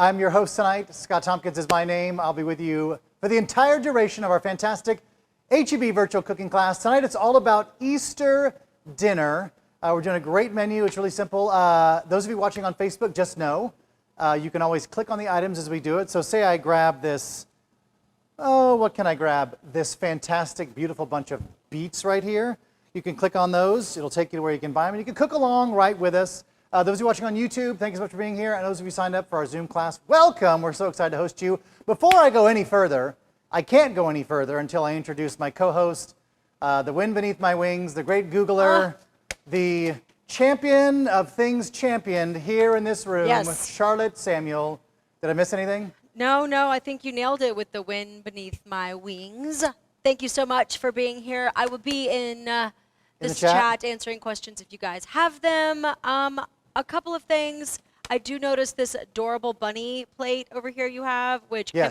I'm your host tonight. Scott Tompkins is my name. I'll be with you for the entire duration of our fantastic HEB virtual cooking class. Tonight it's all about Easter dinner. We're doing a great menu. It's really simple. Those of you watching on Facebook, just know you can always click on the items as we do it. So say I grab this, what can I grab? This fantastic, beautiful bunch of beets right here. You can click on those. It'll take you to where you can buy them. And you can cook along right with us. Those of you watching on YouTube, thank you so much for being here. And those of you signed up for our Zoom class, welcome. We're so excited to host you. Before I go any further, I can't go any further until I introduce my co-host, the wind beneath my wings, the great Googler, the champion of things championed here in this room, yes. Charlotte Samuel. Did I miss anything? No, I think you nailed it with the wind beneath my wings. Thank you so much for being here. I will be in this chat answering questions if you guys have them. A couple of things. I do notice this adorable bunny plate over here you have, which yes.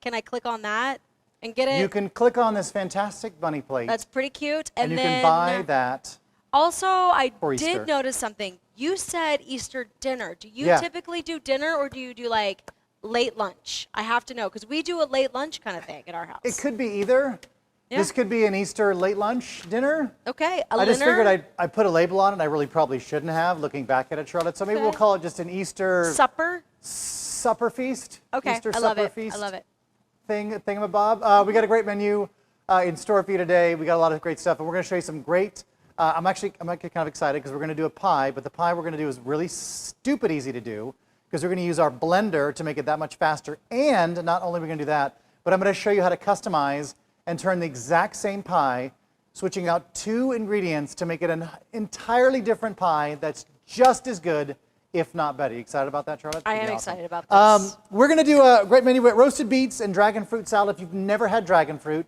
can I click on that and get it? You can click on this fantastic bunny plate. That's pretty cute. And you can buy that. Also, I Easter. did notice something. You said Easter dinner. Do you typically do dinner or do you do like late lunch? I have to know because we do a late lunch kind of thing at our house. It could be either. Yeah. This could be an Easter late lunch dinner. Okay, I just figured I'd put a label on it. I really probably shouldn't have, looking back at it, Charlotte. So maybe we'll call it just an Easter supper feast. Okay, Easter I love supper it. feast. I love it. Thingamabob. We got a great menu in store for you today. We got a lot of great stuff, and we're going to show you some great. I'm actually kind of excited because we're going to do a pie, but the pie we're going to do is really stupid easy to do because we're going to use our blender to make it that much faster. And not only are we going to do that, but I'm going to show you how to customize and turn the exact same pie, switching out 2 ingredients to make it an entirely different pie that's just as good, if not better. You excited about that, Charlotte? I am excited about this. We're going to do a great menu with roasted beets and dragon fruit salad. If you've never had dragon fruit,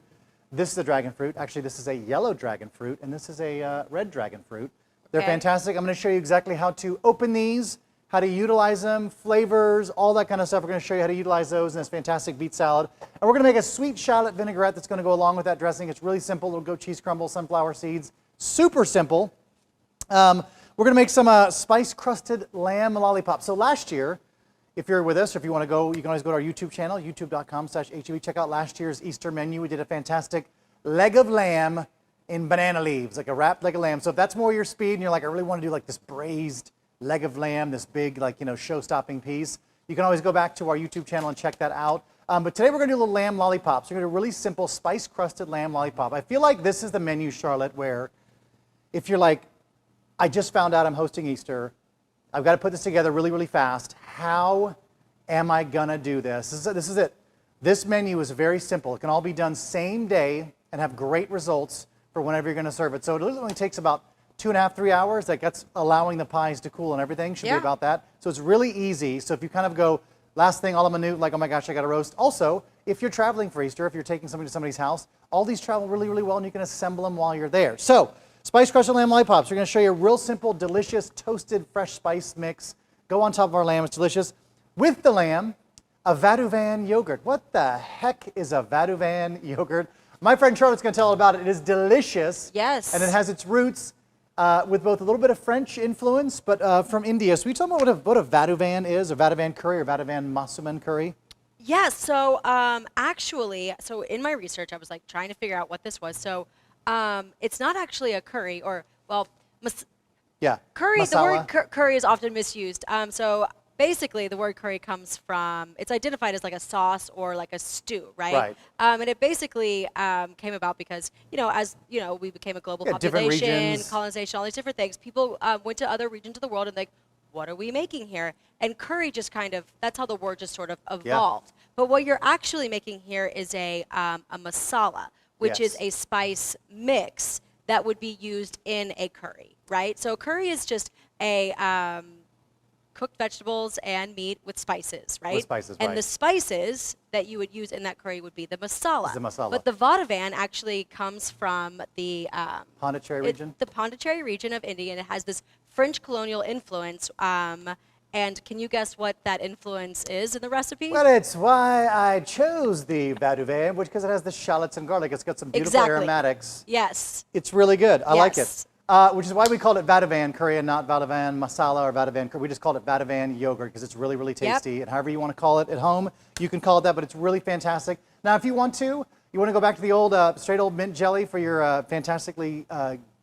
this is a dragon fruit. Actually, this is a yellow dragon fruit, and this is a red dragon fruit. They're fantastic. I'm going to show you exactly how to open these, how to utilize them, flavors, all that kind of stuff. We're going to show you how to utilize those in this fantastic beet salad. And we're going to make a sweet shallot vinaigrette that's going to go along with that dressing. It's really simple. Little goat cheese crumble, sunflower seeds. Super simple. We're going to make some spice-crusted lamb lollipops. So last year, if you're with us, or if you want to go, you can always go to our YouTube channel, youtube.com/HEB. Check out last year's Easter menu. We did a fantastic leg of lamb in banana leaves, like a wrapped leg of lamb. So if that's more your speed and you're like, I really want to do like this braised leg of lamb, this big, like, show-stopping piece, you can always go back to our YouTube channel and check that out. But today we're going to do a little lamb lollipops. We're going to do a really simple spice-crusted lamb lollipop. I feel like this is the menu, Charlotte, where if you're like, I just found out I'm hosting Easter, I've got to put this together really, really fast. How am I going to do this? This is it. This menu is very simple. It can all be done same day and have great results for whenever you're going to serve it. So it only takes about 2.5, 3 hours. That's allowing the pies to cool and everything. Should be about that. So it's really easy. So if you kind of go, last thing, all a minute, like, oh my gosh, I got to roast. Also, if you're traveling for Easter, if you're taking somebody to somebody's house, all these travel really, really well, and you can assemble them while you're there. So spice crushed lamb lollipops. We're going to show you a real simple, delicious, toasted, fresh spice mix. Go on top of our lamb. It's delicious. With the lamb, a Vadouvan yogurt. What the heck is a Vadouvan yogurt? My friend Charlotte's going to tell all about it. It is delicious. Yes. And it has its roots with both a little bit of French influence, but from India. So we talk about what a Vadouvan is, or Vadouvan curry, or Vadouvan masuman curry? Yes, so actually, so in my research, I was like trying to figure out what this was. So it's not actually a curry, or, well, curry, masala. The word curry is often misused. So basically, the word curry comes from, it's identified as like a sauce or like a stew, right? Right. And it basically came about because, as we became a global population, colonization, all these different things, people went to other regions of the world and like, what are we making here? And curry just kind of, that's how the word just sort of evolved. But what you're actually making here is a masala, which is a spice mix that would be used in a curry, right? So curry is just a cooked vegetables and meat with spices, right? With spices, and the spices that you would use in that curry would be the masala. It's the masala. But the Vadouvan actually comes from the Pondicherry region? The Pondicherry region of India, and it has this French colonial influence. And can you guess what that influence is in the recipe? Well, it's why I chose the Vadouvan, because it has the shallots and garlic. It's got some beautiful aromatics. Yes. It's really good. I like it. which is why we called it Vadouvan curry and not Vadouvan masala or Vadouvan curry. We just called it Vadouvan yogurt because it's really, really tasty. Yep. And however you want to call it at home, you can call it that, but it's really fantastic. Now, if you want to go back to the old, straight old mint jelly for your fantastically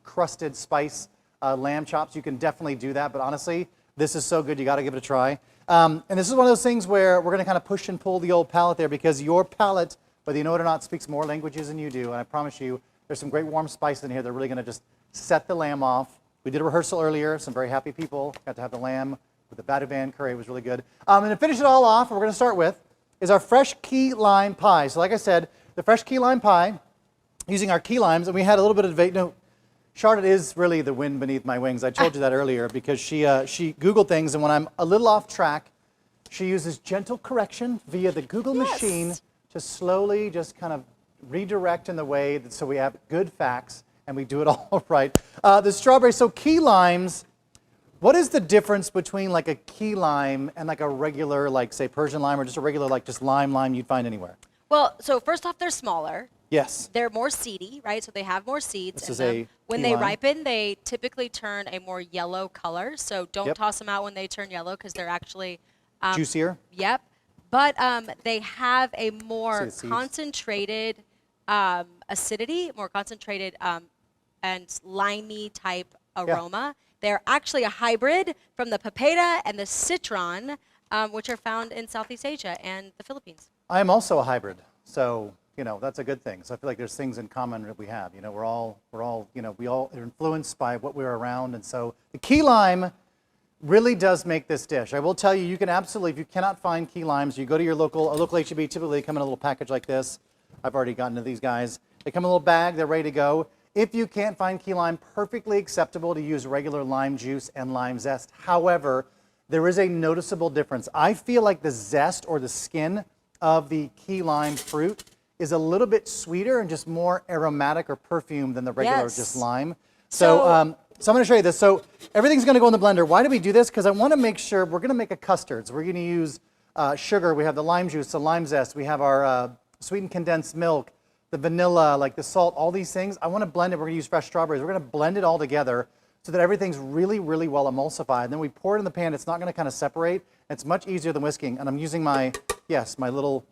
crusted spice lamb chops, you can definitely do that. But honestly, this is so good, you got to give it a try. And this is one of those things where we're going to kind of push and pull the old palate there because your palate, whether you know it or not, speaks more languages than you do. And I promise you, there's some great warm spice in here. They're really going to just set the lamb off. We did a rehearsal earlier. Some very happy people got to have the lamb with the Vadouvan curry. It was really good. And to finish it all off, what we're going to start with is our fresh key lime pie. So like I said, the fresh key lime pie, using our key limes, and we had a little bit of debate. No, Charlotte is really the wind beneath my wings. I told you that earlier because she Googled things, and when I'm a little off track, she uses gentle correction via the Google machine to slowly just kind of redirect in the way that, so we have good facts and we do it all right. The strawberry, so key limes, what is the difference between like a key lime and like a regular, like say Persian lime or just a regular like just lime you'd find anywhere? Well, so first off, they're smaller. Yes. They're more seedy, right? So they have more seeds This in is them. a When key they lime. ripen, they typically turn a more yellow color. So don't Yep. toss them out when they turn yellow because they're actually Juicier? Yep. But they have a more the seeds. concentrated acidity, more concentrated and limey type aroma. They're actually a hybrid from the papaya and the citron, which are found in Southeast Asia and the Philippines. I am also a hybrid, so you know that's a good thing. So I feel like there's things in common that we have. You know, we're all you know we all are influenced by what we're around, and so the key lime really does make this dish. I will tell you, you can absolutely, if you cannot find key limes, you go to your local HEB. Typically, they come in a little package like this. I've already gotten to these guys. They come in a little bag. They're ready to go. If you can't find key lime, perfectly acceptable to use regular lime juice and lime zest. However, there is a noticeable difference. I feel like the zest or the skin of the key lime fruit is a little bit sweeter and just more aromatic or perfume than the regular just lime. So I'm going to show you this. So everything's going to go in the blender. Why do we do this? Because I want to make sure we're going to make a custard. So we're going to use sugar. We have the lime juice, the lime zest. We have our sweetened condensed milk, the vanilla, like the salt, all these things. I want to blend it. We're going to use fresh strawberries. We're going to blend it all together so that everything's really, really well emulsified. And then we pour it in the pan. It's not going to kind of separate. It's much easier than whisking. And I'm using my little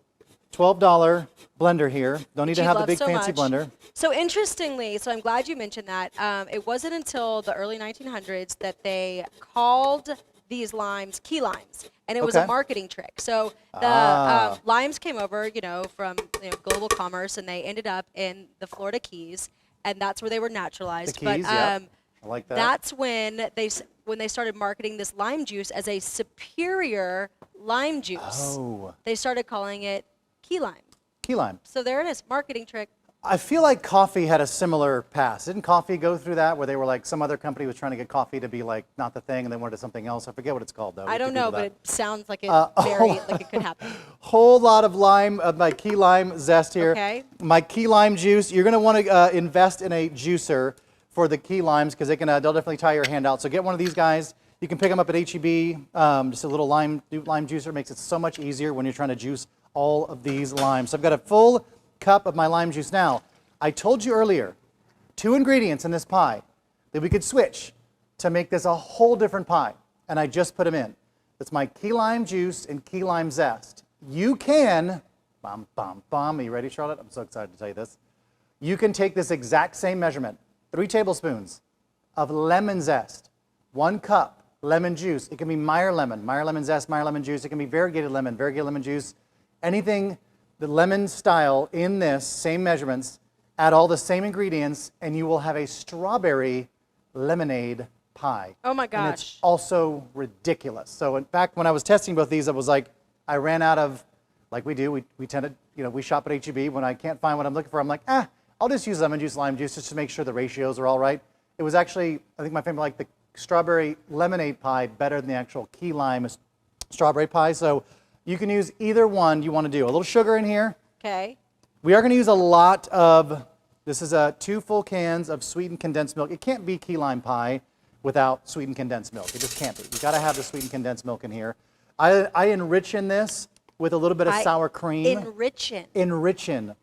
$12 blender here. Don't need to have the big fancy blender. So interestingly, so I'm glad you mentioned that. It wasn't until the early 1900s that they called these limes key limes, and it was a marketing trick. So the limes came over, from global commerce, and they ended up in the Florida Keys, and that's where they were naturalized. The Keys, I like that. That's when they started marketing this lime juice as a superior lime juice. Oh. They started calling it key lime. Key lime. So there it is, marketing trick. I feel like coffee had a similar past. Didn't coffee go through that where they were like, some other company was trying to get coffee to be like not the thing and they wanted something else? I forget what it's called though. I don't know, but it sounds like it like it could happen. Whole lot of lime, my key lime zest here. Okay. My key lime juice. You're going to want to invest in a juicer for the key limes because they'll definitely tie your hand out. So get one of these guys. You can pick them up at HEB. Just a little lime juicer makes it so much easier when you're trying to juice all of these limes. So I've got a full cup of my lime juice. Now, I told you earlier, 2 ingredients in this pie that we could switch to make this a whole different pie, and I just put them in. That's my key lime juice and key lime zest. You can, are you ready, Charlotte? I'm so excited to tell you this. You can take this exact same measurement, 3 tablespoons of lemon zest, 1 cup lemon juice. It can be Meyer lemon zest, Meyer lemon juice. It can be variegated lemon juice. Anything the lemon style in this, same measurements, add all the same ingredients, and you will have a strawberry lemonade pie. Oh my gosh. And it's also ridiculous. So in fact, when I was testing both these, I was like, I ran out of, like we do, we tend to, we shop at HEB. When I can't find what I'm looking for, I'm like, I'll just use lemon juice, lime juice, just to make sure the ratios are all right. It was actually, I think my family liked the strawberry lemonade pie better than the actual key lime strawberry pie. So you can use either one you want to do. A little sugar in here. Okay. We are going to use a lot of, this is 2 full cans of sweetened condensed milk. It can't be key lime pie without sweetened condensed milk. It just can't be. You got to have the sweetened condensed milk in here. I enrich in this with a little bit of sour cream. Enrichin.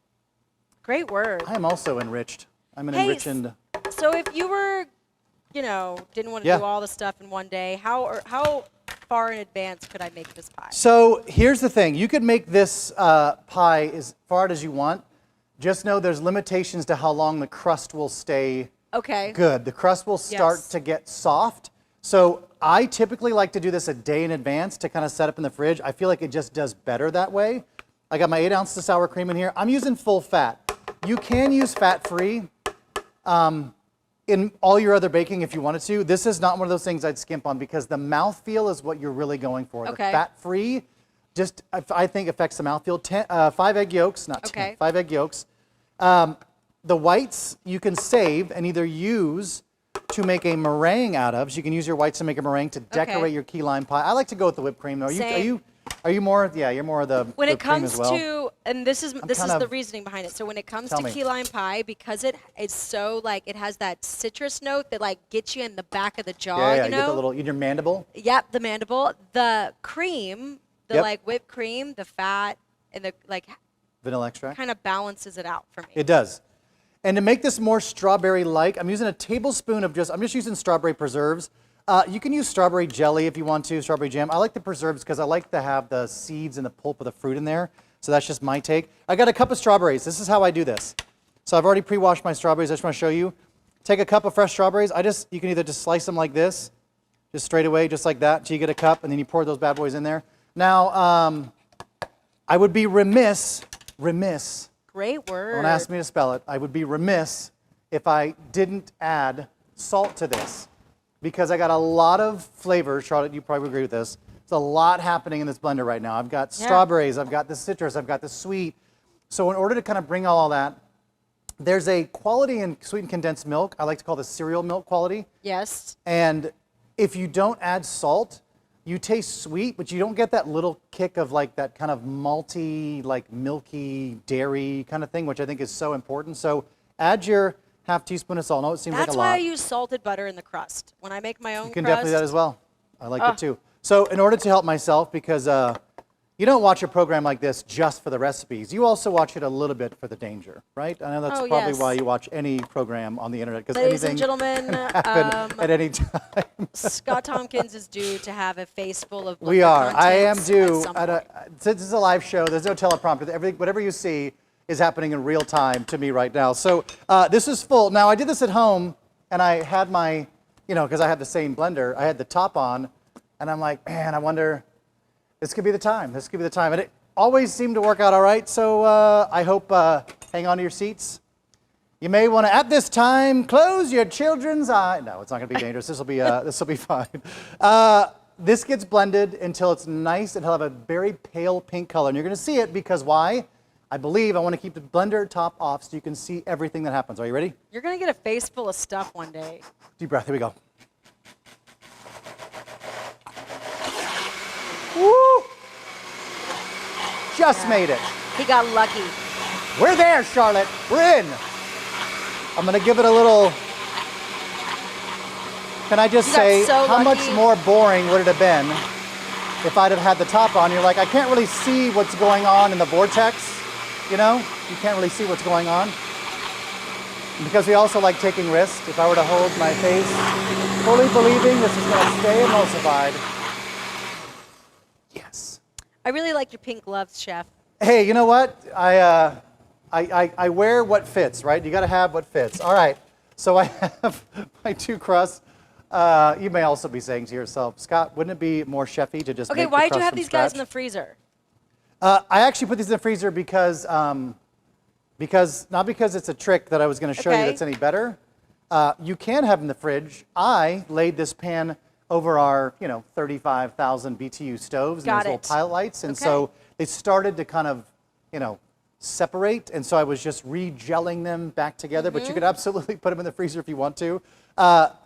Great word. I am also enriched. I'm an enrichened. So if you were you know, didn't want to do all the stuff in one day, how far in advance could I make this pie? So here's the thing. You could make this pie as far as you want. Just know there's limitations to how long the crust will stay good. The crust will start to get soft. So I typically like to do this a day in advance to kind of set up in the fridge. I feel like it just does better that way. I got my 8 ounces of sour cream in here. I'm using full fat. You can use fat-free in all your other baking if you wanted to. This is not one of those things I'd skimp on because the mouthfeel is what you're really going for. The fat-free just, I think, affects the mouthfeel. 5 egg yolks, not 10, 5 egg yolks. The whites you can save and either use to make a meringue out of. So you can use your whites to make a meringue to decorate your key lime pie. I like to go with the whipped cream though. Are you more? Yeah, you're more of the when it whipped cream comes as well. to, and this is the reasoning behind it. So when it comes to key lime pie, because it's so like it has that citrus note that like gets you in the back of the jaw. Yeah, you know? get the little in your mandible. Yep, the mandible. The cream, the like whipped cream, the fat, and the like vanilla extract kind of balances it out for me. It does. And to make this more strawberry-like, I'm using a tablespoon of I'm just using strawberry preserves. You can use strawberry jelly if you want to, strawberry jam. I like the preserves because I like to have the seeds and the pulp of the fruit in there. So that's just my take. I got a cup of strawberries. This is how I do this. So I've already pre-washed my strawberries. I just want to show you. Take a cup of fresh strawberries. You can either just slice them like this, just straight away, just like that, till you get a cup, and then you pour those bad boys in there. Now, I would be remiss. Great word. Don't ask me to spell it. I would be remiss if I didn't add salt to this because I got a lot of flavors. Charlotte, you probably agree with this. There's a lot happening in this blender right now. I've got strawberries, I've got the citrus, I've got the sweet. So in order to kind of bring all that, there's a quality in sweetened condensed milk. I like to call this cereal milk quality. Yes. And if you don't add salt, you taste sweet, but you don't get that little kick of like that kind of malty, like milky dairy kind of thing, which I think is so important. So add your half teaspoon of salt. No, it seems like a lot. That's why I use salted butter in the crust. When I make my own crust. You can definitely do that as well. I like it too. So in order to help myself, because you don't watch a program like this just for the recipes. You also watch it a little bit for the danger, right? I know that's probably why you watch any program on the internet, because anything can happen at any time. Scott Tompkins is due to have a face full of We are. I am due. This is a live show. There's no teleprompter. Whatever you see is happening in real time to me right now. So this is full. Now, I did this at home, and I had my, because I had the same blender, I had the top on, and I'm like, man, I wonder... This could be the time. This could be the time. And it always seemed to work out all right. So I hope, hang on to your seats. You may want to, at this time, close your children's eyes. No, it's not going to be dangerous. This will be fine. This gets blended until it's nice and it'll have a very pale pink color. And you're going to see it because why? I want to keep the blender top off so you can see everything that happens. Are you ready? You're going to get a face full of stuff one day. Deep breath. Here we go. Woo! Just made it. He got lucky. We're there, Charlotte. We're in. I'm going to give it a little... Can I just say, how much more boring would it have been if I'd have had the top on? You're like, I can't really see what's going on in the vortex, You can't really see what's going on. And because we also like taking risks, if I were to hold my face, fully believing this is going to stay emulsified. Yes. I really like your pink gloves, Chef. Hey, you know what? I wear what fits, right? You got to have what fits. All right. So I have my 2 crusts. You may also be saying to yourself, Scott, wouldn't it be more chefy to just make the crust why did you have from these scratch? guys in the freezer? I actually put these in the freezer because not because it's a trick that I was going to show you that's any better. You can have in the fridge. I laid this pan over our 35,000 BTU stoves and these little pilot lights, and so they started to kind of separate, and so I was just re-gelling them back together. But you could absolutely put them in the freezer if you want to.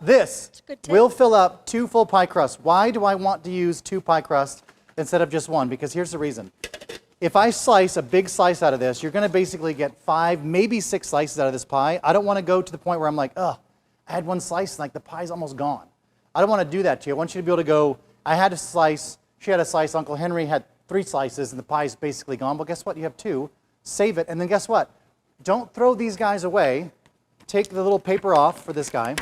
This will fill up 2 full pie crusts. Why do I want to use 2 pie crusts instead of just 1? Because here's the reason. If I slice a big slice out of this, you're going to basically get 5, maybe 6 slices out of this pie. I don't want to go to the point where I'm like, oh, I had 1 slice and like the pie's almost gone. I don't want to do that to you. I want you to be able to go, I had a slice, she had a slice, Uncle Henry had 3 slices, and the pie's basically gone. Well, guess what? You have 2. Save it, and then guess what? Don't throw these guys away. Take the little paper off for this guy.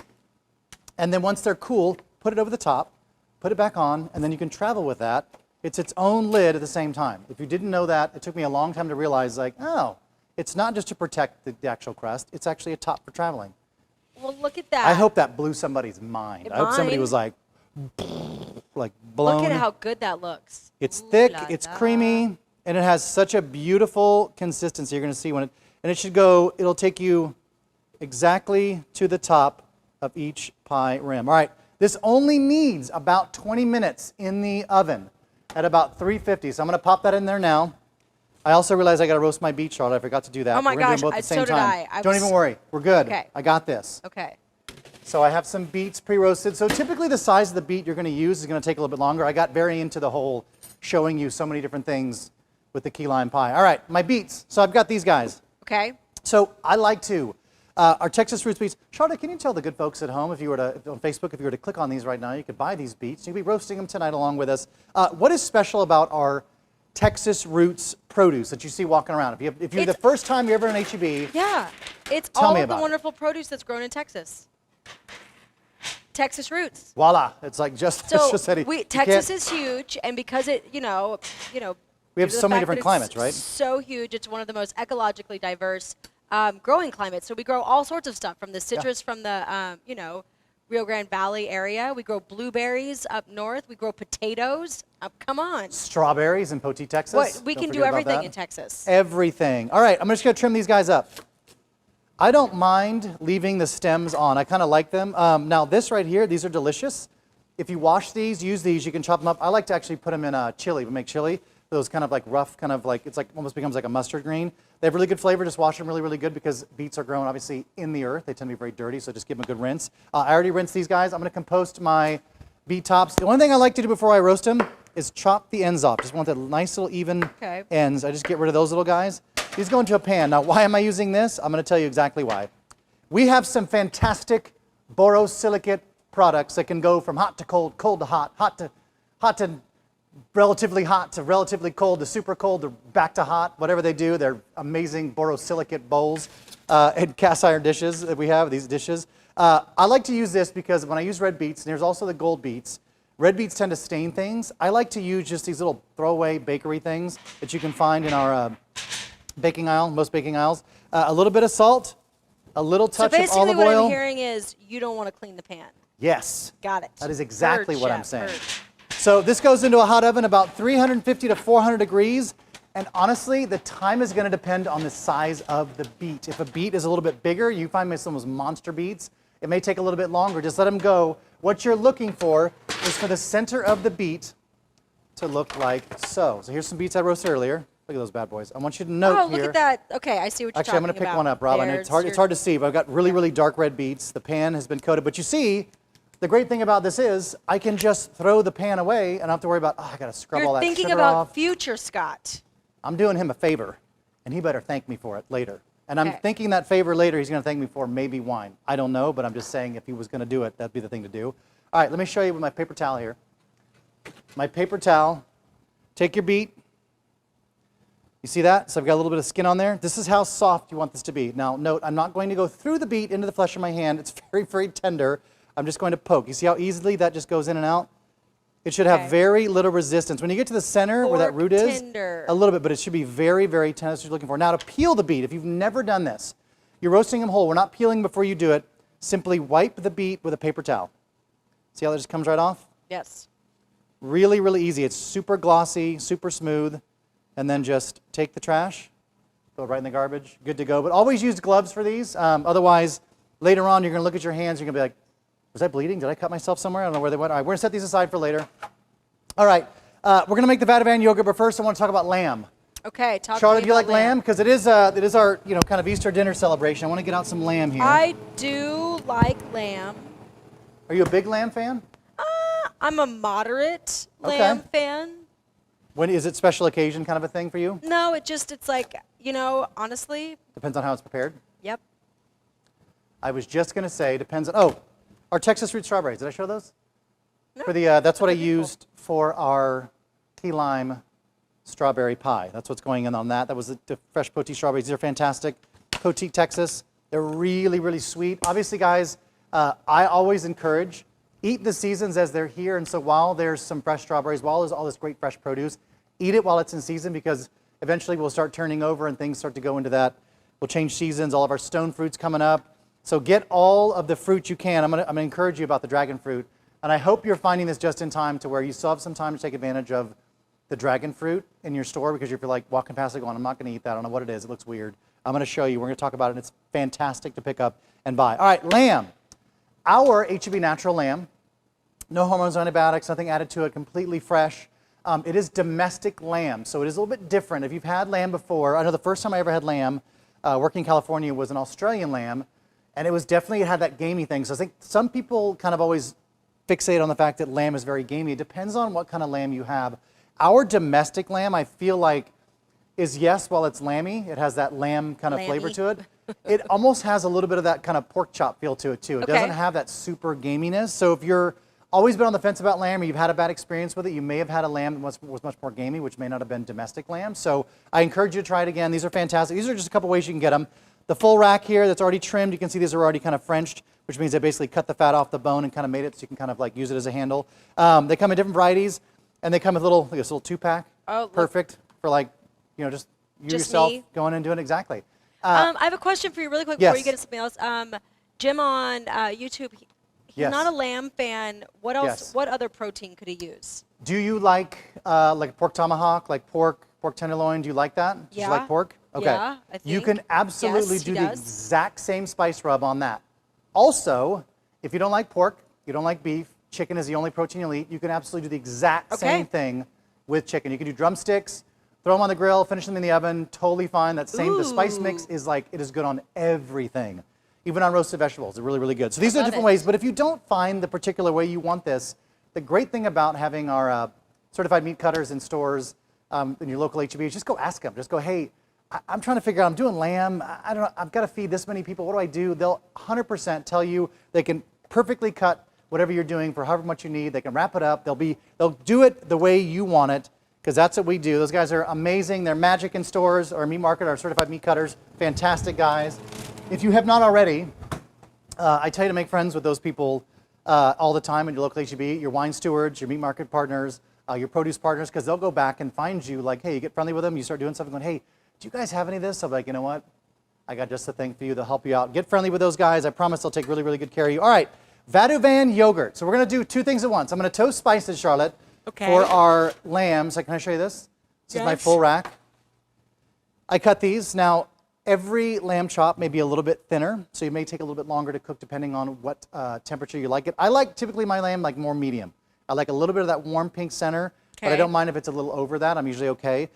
And then once they're cool, put it over the top, put it back on, and then you can travel with that. It's its own lid at the same time. If you didn't know that, it took me a long time to realize, like, oh, it's not just to protect the actual crust, it's actually a top for traveling. Well, look at that. I hope that blew somebody's mind. I hope somebody was like blown. Look at how good that looks. It's thick, it's creamy, and it has such a beautiful consistency. You're going to see when it should go, it'll take you exactly to the top of each pie rim. All right, this only needs about 20 minutes in the oven at about 350. So I'm going to pop that in there now. I also realized I got to roast my beet, Charlotte. I forgot to do that. Oh my We're gonna gosh, do them both at the same so did time. I. Don't even worry. We're good. Okay. I got this. Okay. So I have some beets pre-roasted. So typically the size of the beet you're going to use is going to take a little bit longer. I got very into the whole showing you so many different things with the key lime pie. All right, my beets. So I've got these guys. Okay. So I like to, our Texas Roots beets. Charlotte, can you tell the good folks at home, if you were to, on Facebook, if you were to click on these right now, you could buy these beets. You'll be roasting them tonight along with us. What is special about our Texas Roots produce that you see walking around? If you're the first time you're ever in HEB, yeah, it's tell all me of the about it. wonderful produce that's grown in Texas. Texas Roots. Voila! It's like just So just said Texas is huge, and because it, we due have to the so many fact different that climates, it's right? So huge, it's one of the most ecologically diverse growing climates. So we grow all sorts of stuff, from the citrus, from the Rio Grande Valley area. We grow blueberries up north. We grow potatoes. Come on. Strawberries in Poteet, Texas. What, we Don't can do forget about everything that. in Texas. Everything. All right, I'm just going to trim these guys up. I don't mind leaving the stems on. I kind of like them. Now this right here, these are delicious. If you wash these, use these, you can chop them up. I like to actually put them in chili. We make chili. Those kind of like rough, kind of like, it's like almost becomes like a mustard green. They have really good flavor. Just wash them really, really good because beets are grown obviously in the earth. They tend to be very dirty, so just give them a good rinse. I already rinsed these guys. I'm going to compost my beet tops. The one thing I like to do before I roast them is chop the ends off. Just want the nice little even ends. I just get rid of those little guys. These go into a pan. Now, why am I using this? I'm going to tell you exactly why. We have some fantastic borosilicate products that can go from hot to cold, cold to hot, hot to relatively hot to relatively cold to super cold to back to hot, whatever they do. They're amazing borosilicate bowls and cast iron dishes that we have, these dishes. I like to use this because when I use red beets, and there's also the gold beets, red beets tend to stain things. I like to use just these little throwaway bakery things that you can find in our baking aisle, most baking aisles. A little bit of salt, a little touch of olive oil. So basically what I'm hearing is you don't want to clean the pan. Yes. Got it. That is exactly what I'm saying. Heard. So this goes into a hot oven about 350 to 400 degrees. And honestly, the time is going to depend on the size of the beet. If a beet is a little bit bigger, you find some of those monster beets, it may take a little bit longer. Just let them go. What you're looking for is for the center of the beet to look like so. So here's some beets I roasted earlier. Look at those bad boys. I want you to note here. Oh, look at that. Okay, I see what you're Actually, I'm talking going to pick about. one up, Rob. I know it's hard to see, but I've got really, really dark red beets. The pan has been coated. But you see, the great thing about this is I can just throw the pan away and I don't have to worry about, I got to scrub all that sugar off. You're thinking about future Scott. I'm doing him a favor, and he better thank me for it later. And I'm thinking that favor later he's going to thank me for maybe wine. I don't know, but I'm just saying if he was going to do it, that'd be the thing to do. All right, let me show you with my paper towel here. My paper towel. Take your beet. You see that? So I've got a little bit of skin on there. This is how soft you want this to be. Now, note, I'm not going to go through the beet into the flesh of my hand. It's very, very tender. I'm just going to poke. You see how easily that just goes in and out? It should have very little resistance. When you get to the center where that root is, a little bit, but it should be very, very tender. That's what you're looking for. Now, to peel the beet, if you've never done this, you're roasting them whole. We're not peeling before you do it. Simply wipe the beet with a paper towel. See how that just comes right off? Yes. Really, really easy. It's super glossy, super smooth. And then just take the trash, throw it right in the garbage, good to go. But always use gloves for these. Otherwise, later on, you're going to look at your hands, you're going to be like, was I bleeding? Did I cut myself somewhere? I don't know where they went. All right, we're going to set these aside for later. All right, we're going to make the Vadouvan yogurt, but first I want to talk about lamb. Okay, talk Charlotte, to me do you like about lamb? Because it is our kind of Easter dinner celebration. I want to get out some lamb here. I do like lamb. Are you a big lamb fan? I'm a moderate lamb fan. When is it special occasion kind of a thing for you? No, it's like, honestly. Depends on how it's prepared? Yep. I was just going to say, depends on, our Texas root strawberries. Did I show those? No. For the, that's what I used for our key lime strawberry pie. That's what's going in on that. That was the fresh Poteet strawberries. These are fantastic. Poteet, Texas. They're really, really sweet. Obviously, guys, I always encourage, eat the seasons as they're here. And so while there's some fresh strawberries, while there's all this great fresh produce, eat it while it's in season, because eventually we'll start turning over and things start to go into that. We'll change seasons, all of our stone fruits coming up. So get all of the fruit you can. I'm gonna encourage you about the dragon fruit. And I hope you're finding this just in time to where you still have some time to take advantage of the dragon fruit in your store, because if you're like walking past it going, I'm not gonna eat that, I don't know what it is, it looks weird. I'm gonna show you, we're gonna talk about it, and it's fantastic to pick up and buy. All right, lamb. Our H-E-B natural lamb, no hormones, antibiotics, nothing added to it, completely fresh. It is domestic lamb, so it is a little bit different. If you've had lamb before, I know the first time I ever had lamb, working in California, was an Australian lamb, and it was definitely, it had that gamey thing. So I think some people kind of always fixate on the fact that lamb is very gamey. It depends on what kind of lamb you have. Our domestic lamb, I feel like, is, yes, while it's lamby, it has that lamb kind of flavor to it. It almost has a little bit of that kind of pork chop feel to it too. It doesn't have that super gaminess. So if you're always been on the fence about lamb, or you've had a bad experience with it, you may have had a lamb that was much more gamey, which may not have been domestic lamb. So I encourage you to try it again. These are fantastic. These are just a couple ways you can get them. The full rack here that's already trimmed, you can see these are already kind of Frenched, which means they basically cut the fat off the bone and kind of made it so you can kind of like use it as a handle. They come in different varieties, and they come with like this little 2-pack. Oh, perfect for like, you know, just yourself going and doing it. Exactly. I have a question for you really quick before you get into something else. Jim on YouTube, he's not a lamb fan. What else? What other protein could he use? Do you like pork tomahawk, like pork tenderloin? Do you like that? Do you like pork? Okay. Yeah, I think. You can absolutely do the exact same spice rub on that. Also, if you don't like pork, you don't like beef, chicken is the only protein you'll eat, you can absolutely do the exact same thing with chicken. You can do drumsticks, throw them on the grill, finish them in the oven, totally fine. That same, the spice mix is like, it is good on everything. Even on roasted vegetables, they're really, really good. So these are different ways, but if you don't find the particular way you want this, the great thing about having our certified meat cutters in stores, in your local H-E-B, is just go ask them. Just go, hey, I'm trying to figure out, I'm doing lamb, I don't know, I've got to feed this many people, what do I do? They'll 100% tell you, they can perfectly cut whatever you're doing for however much you need, they can wrap it up, they'll do it the way you want it, because that's what we do. Those guys are amazing, they're magic in stores, or meat market, our certified meat cutters, fantastic guys. If you have not already, I tell you to make friends with those people all the time in your local H-E-B, your wine stewards, your meat market partners, your produce partners, because they'll go back and find you like, hey, you get friendly with them, you start doing something going, hey, do you guys have any of this? I'm like, you know what? I got just the thing for you. They'll help you out. Get friendly with those guys. I promise they'll take really, really good care of you. All right, Vadouvan yogurt. So we're going to do two things at once. I'm going to toast spices, Charlotte, for our lambs. Can I show you this? This is my full rack. I cut these. Now, every lamb chop may be a little bit thinner, so you may take a little bit longer to cook depending on what temperature you like it. I like typically my lamb like more medium. I like a little bit of that warm pink center. But I don't mind if it's a little over that. I'm usually okay.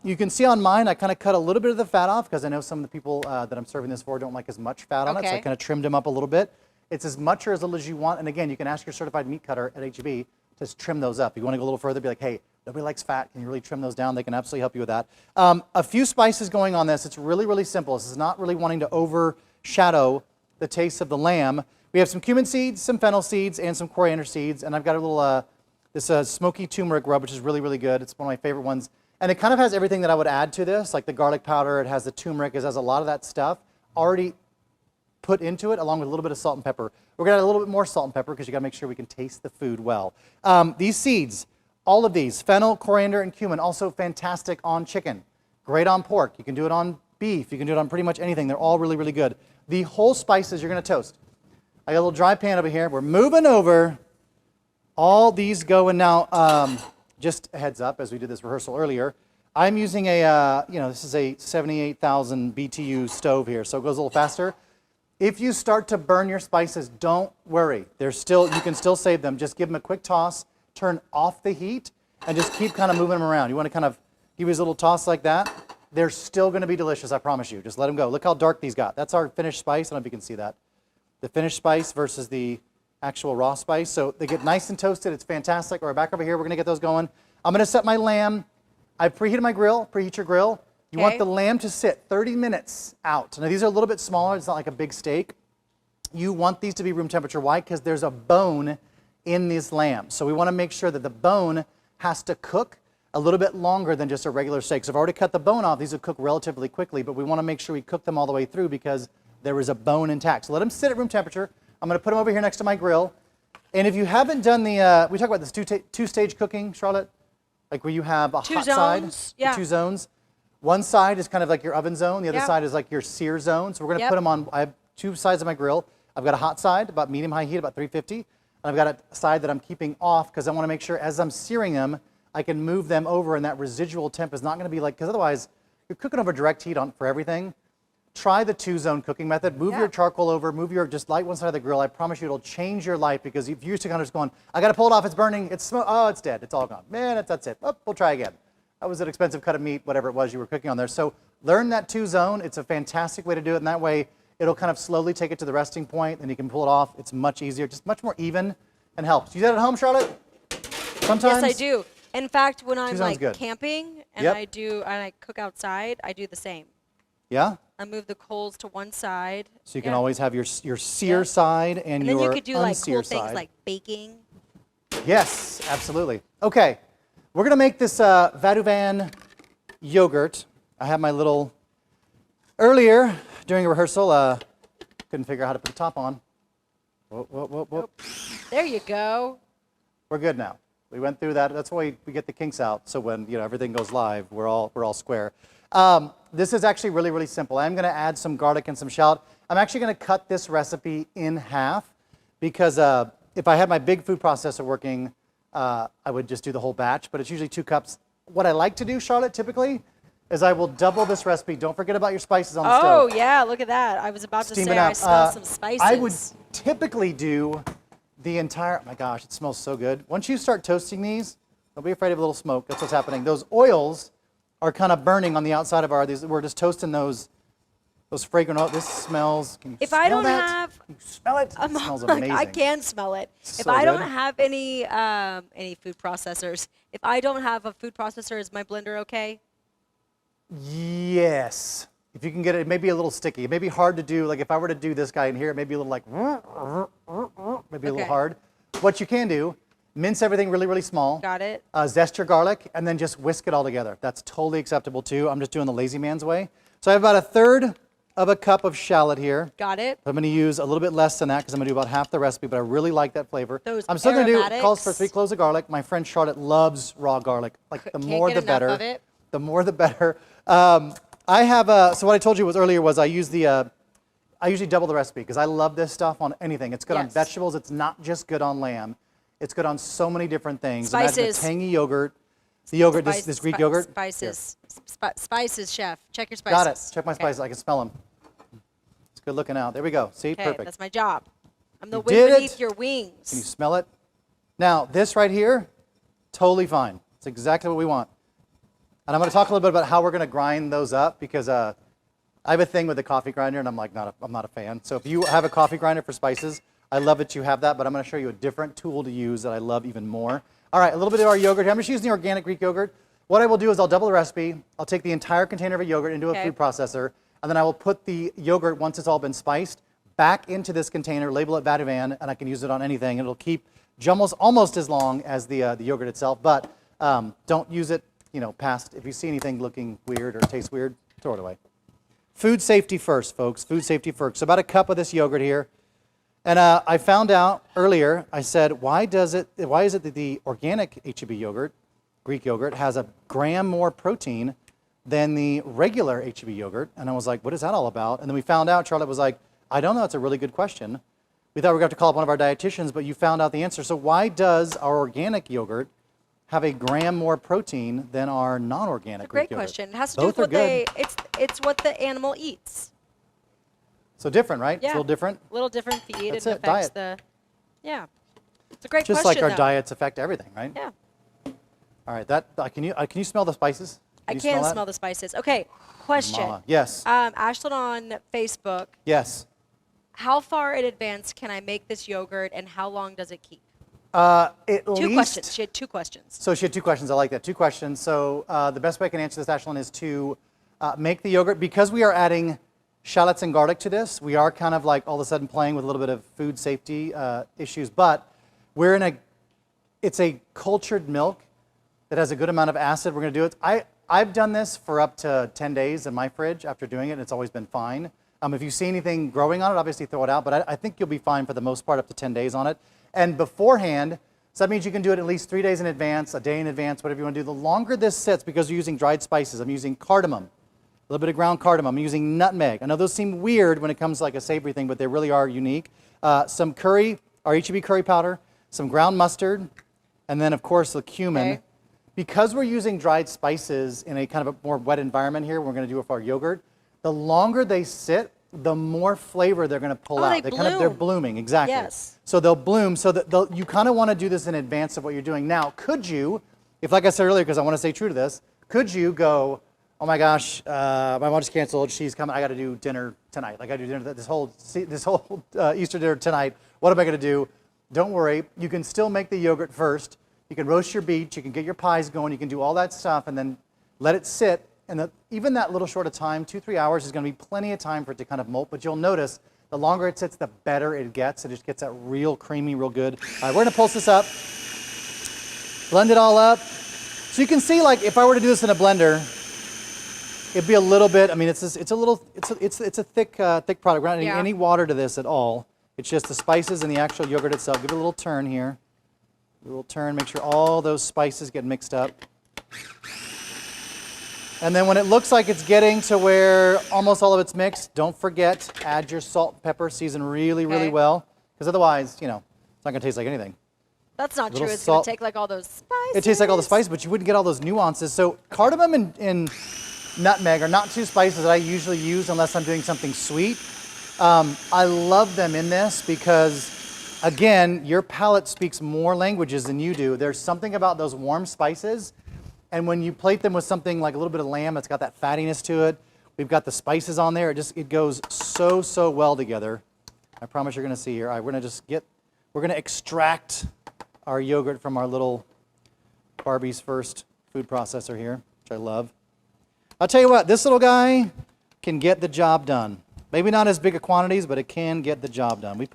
You can see on mine, I kind of cut a little bit of the fat off because I know some of the people that I'm serving this for don't like as much fat on it. So I kind of trimmed them up a little bit. It's as much or as little as you want. And again, you can ask your certified meat cutter at H-E-B to trim those up. If you want to go a little further, be like, hey, nobody likes fat. Can you really trim those down? They can absolutely help you with that. A few spices going on this. It's really, really simple. This is not really wanting to overshadow the taste of the lamb. We have some cumin seeds, some fennel seeds, and some coriander seeds. And I've got a little... this smoky turmeric rub, which is really, really good. It's one of my favorite ones. And it kind of has everything that I would add to this, like the garlic powder. It has the turmeric. It has a lot of that stuff already put into it, along with a little bit of salt and pepper. We're going to add a little bit more salt and pepper because you got to make sure we can taste the food well. These seeds, all of these, fennel, coriander, and cumin, also fantastic on chicken. Great on pork. You can do it on beef. You can do it on pretty much anything. They're all really, really good. The whole spices you're going to toast. I got a little dry pan over here. We're moving over. All these go in now, just a heads up, as we did this rehearsal earlier, I'm using a, this is a 78,000 BTU stove here, so it goes a little faster. If you start to burn your spices, don't worry. They're still, you can still save them. Just give them a quick toss, turn off the heat, and just keep kind of moving them around. You want to kind of give these a little toss like that. They're still going to be delicious, I promise you. Just let them go. Look how dark these got. That's our finished spice. I don't know if you can see that. The finished spice versus the actual raw spice. So they get nice and toasted. It's fantastic. All right, back over here, we're going to get those going. I'm going to set my lamb. I've preheated my grill. Preheat your grill. You want the lamb to sit 30 minutes out. Now, these are a little bit smaller. It's not like a big steak. You want these to be room temperature. Why? Because there's a bone in this lamb. So we want to make sure that the bone has to cook a little bit longer than just a regular steak. So I've already cut the bone off. These will cook relatively quickly, but we want to make sure we cook them all the way through because there is a bone intact. So let them sit at room temperature. I'm going to put them over here next to my grill. And if you haven't done the, we talk about this two-stage cooking, Charlotte, like where you have a hot side, yeah. 2 zones. One side is kind of like your oven zone. The other side is like your sear zone. So we're going to put them on, I have 2 sides of my grill. I've got a hot side, about medium-high heat, about 350. And I've got a side that I'm keeping off because I want to make sure as I'm searing them, I can move them over and that residual temp is not going to be like, because otherwise you're cooking over direct heat for everything. Try the 2-zone cooking method. Move your charcoal over, just light one side of the grill. I promise you it'll change your life because if you're used to kind of just going, I got to pull it off, it's burning, oh, it's dead, it's all gone. Man, that's it. Oh, we'll try again. That was an expensive cut of meat, whatever it was you were cooking on there. So learn that 2-zone. It's a fantastic way to do it. And that way it'll kind of slowly take it to the resting point and you can pull it off. It's much easier, just much more even and helps. You do that at home, Charlotte? Sometimes? Yes, I do. In fact, when I'm like good. camping and I cook outside, I do the same. Yeah? I move the coals to one side. So you can always have your sear side and your then you could do like cool side. things like baking. Yes, absolutely. Okay, we're gonna make this Vadouvan yogurt. I have my little, earlier during a rehearsal, couldn't figure out how to put the top on. Whoop, whoop, whoop, whoop. There you go. We're good now. We went through that. That's why we get the kinks out. So when everything goes live, we're all square. This is actually really, really simple. I'm going to add some garlic and some shallot. I'm actually going to cut this recipe in half because if I had my big food processor working, I would just do the whole batch, but it's usually 2 cups. What I like to do, Charlotte, typically, is I will double this recipe. Don't forget about your spices on the stove. Oh, yeah, look at that. I was about to Steam say it up. I smell some spices. I would typically do the entire, oh my gosh, it smells so good. Once you start toasting these, don't be afraid of a little smoke. That's what's happening. Those oils are kind of burning on the outside of we're just toasting those fragrant oils. This smells, can you if smell I don't that? have, Can you smell it? It smells amazing. I can smell it. So if I don't good. have any food processors, if I don't have a food processor, is my blender okay? Yes. If you can get it, it may be a little sticky. It may be hard to do. Like if I were to do this guy in here, it may be a little like, maybe a little hard. What you can do, mince everything really, really small. Got it. Zest your garlic, and then just whisk it all together. That's totally acceptable too. I'm just doing the lazy man's way. So I have about 1/3 of a cup of shallot here. Got it. I'm going to use a little bit less than that because I'm going to do about half the recipe, but I really like that flavor. Those I'm still going to do, it aromatics. calls for 3 cloves of garlic. My friend Charlotte loves raw garlic. Like the more get the enough better. of it. The more the better. I have, so what I told you earlier was I use I usually double the recipe because I love this stuff on anything. It's good on vegetables. It's not just good on lamb. It's good on so many different things. Spices. Imagine a tangy yogurt. The yogurt, this Greek yogurt. Spices. Spices, chef. Check your spices. Got it. Check my spices. I can smell them. It's good looking out. There we go. See, perfect. That's my job. I'm the You wind did beneath it. your wings. Can you smell it? Now, this right here, totally fine. It's exactly what we want. And I'm going to talk a little bit about how we're going to grind those up because I have a thing with the coffee grinder, and I'm not a fan. So if you have a coffee grinder for spices, I love that you have that, but I'm going to show you a different tool to use that I love even more. All right, a little bit of our yogurt here. I'm just using the organic Greek yogurt. What I will do is I'll double the recipe. I'll take the entire container of a yogurt into a food processor, and then I will put the yogurt, once it's all been spiced, back into this container, label it Vadouvan, and I can use it on anything. It'll keep almost as long as the yogurt itself, but don't use it past, if you see anything looking weird or tastes weird, throw it away. Food safety first, folks, food safety first. So about a cup of this yogurt here. And I found out earlier, I said, why is it that the organic HEB yogurt, Greek yogurt, has a gram more protein than the regular HEB yogurt? And I was like, what is that all about? And then we found out, Charlotte was like, I don't know, it's a really good question. We thought we were going to have to call up one of our dietitians, but you found out the answer. So why does our organic yogurt have a gram more protein than our non-organic Greek yogurt? Great question. It has to Both do with are what good. it's what the animal eats. So different, right? Yeah. It's a little different. A little different feed. That's it it, affects diet. It's a great Just question. like our though. diets affect everything, right? Yeah. All right, can you smell the spices? I you can that? smell the spices. Okay, question. Mama. Yes. Ashlyn on Facebook. Yes. How far in advance can I make this yogurt, and how long does it keep? Two questions. She had 2 questions. So she had 2 questions. I like that. 2 questions. So the best way I can answer this, Ashlyn, is to make the yogurt. Because we are adding shallots and garlic to this, we are kind of like all of a sudden playing with a little bit of food safety issues. But it's a cultured milk that has a good amount of acid. We're going to do it. I've done this for up to 10 days in my fridge after doing it, and it's always been fine. If you see anything growing on it, obviously throw it out, but I think you'll be fine for the most part up to 10 days on it. And beforehand, so that means you can do it at least 3 days in advance, a day in advance, whatever you want to do. The longer this sits, because you're using dried spices, I'm using cardamom, a little bit of ground cardamom. I'm using nutmeg. I know those seem weird when it comes to like a savory thing, but they really are unique. Some curry, or HEB curry powder, some ground mustard, and then of course the cumin. Okay. Because we're using dried spices in a kind of a more wet environment here, we're going to do it for our yogurt. The longer they sit, the more flavor they're going to pull out. They're blooming, exactly. Yes. So they'll bloom. So that you kind of want to do this in advance of what you're doing. Now, could you, if like I said earlier, because I want to stay true to this, could you go, oh my gosh, my mom just canceled. She's coming. I got to do dinner tonight. Like I do dinner this whole Easter dinner tonight. What am I going to do? Don't worry. You can still make the yogurt first. You can roast your beets. You can get your pies going. You can do all that stuff, and then let it sit. And even that little short of time, 2-3 hours, is going to be plenty of time for it to kind of molt. But you'll notice the longer it sits, the better it gets. It just gets that real creamy, real good. All right, we're going to pulse this up, blend it all up. So you can see, like, if I were to do this in a blender, it'd be a little bit. I mean, it's a thick product. We're not adding any water to this at all. It's just the spices and the actual yogurt itself. Give it a little turn here. A little turn. Make sure all those spices get mixed up. And then when it looks like it's getting to where almost all of it's mixed, don't forget, add your salt and pepper, season really, really well. Because otherwise, you know, it's not going to taste like anything. That's not true. It's going to take like all those spices. It tastes like all the spices, but you wouldn't get all those nuances. So cardamom and nutmeg are not two spices that I usually use unless I'm doing something sweet. I love them in this because, again, your palate speaks more languages than you do. There's something about those warm spices. And when you plate them with something like a little bit of lamb, it's got that fattiness to it. We've got the spices on there. It goes so well together. I promise you're going to see here. All right, we're going to extract our yogurt from our little Barbie's First food processor here, which I love. I'll tell you what, this little guy can get the job done. Maybe not as big of quantities, but it can get the job done.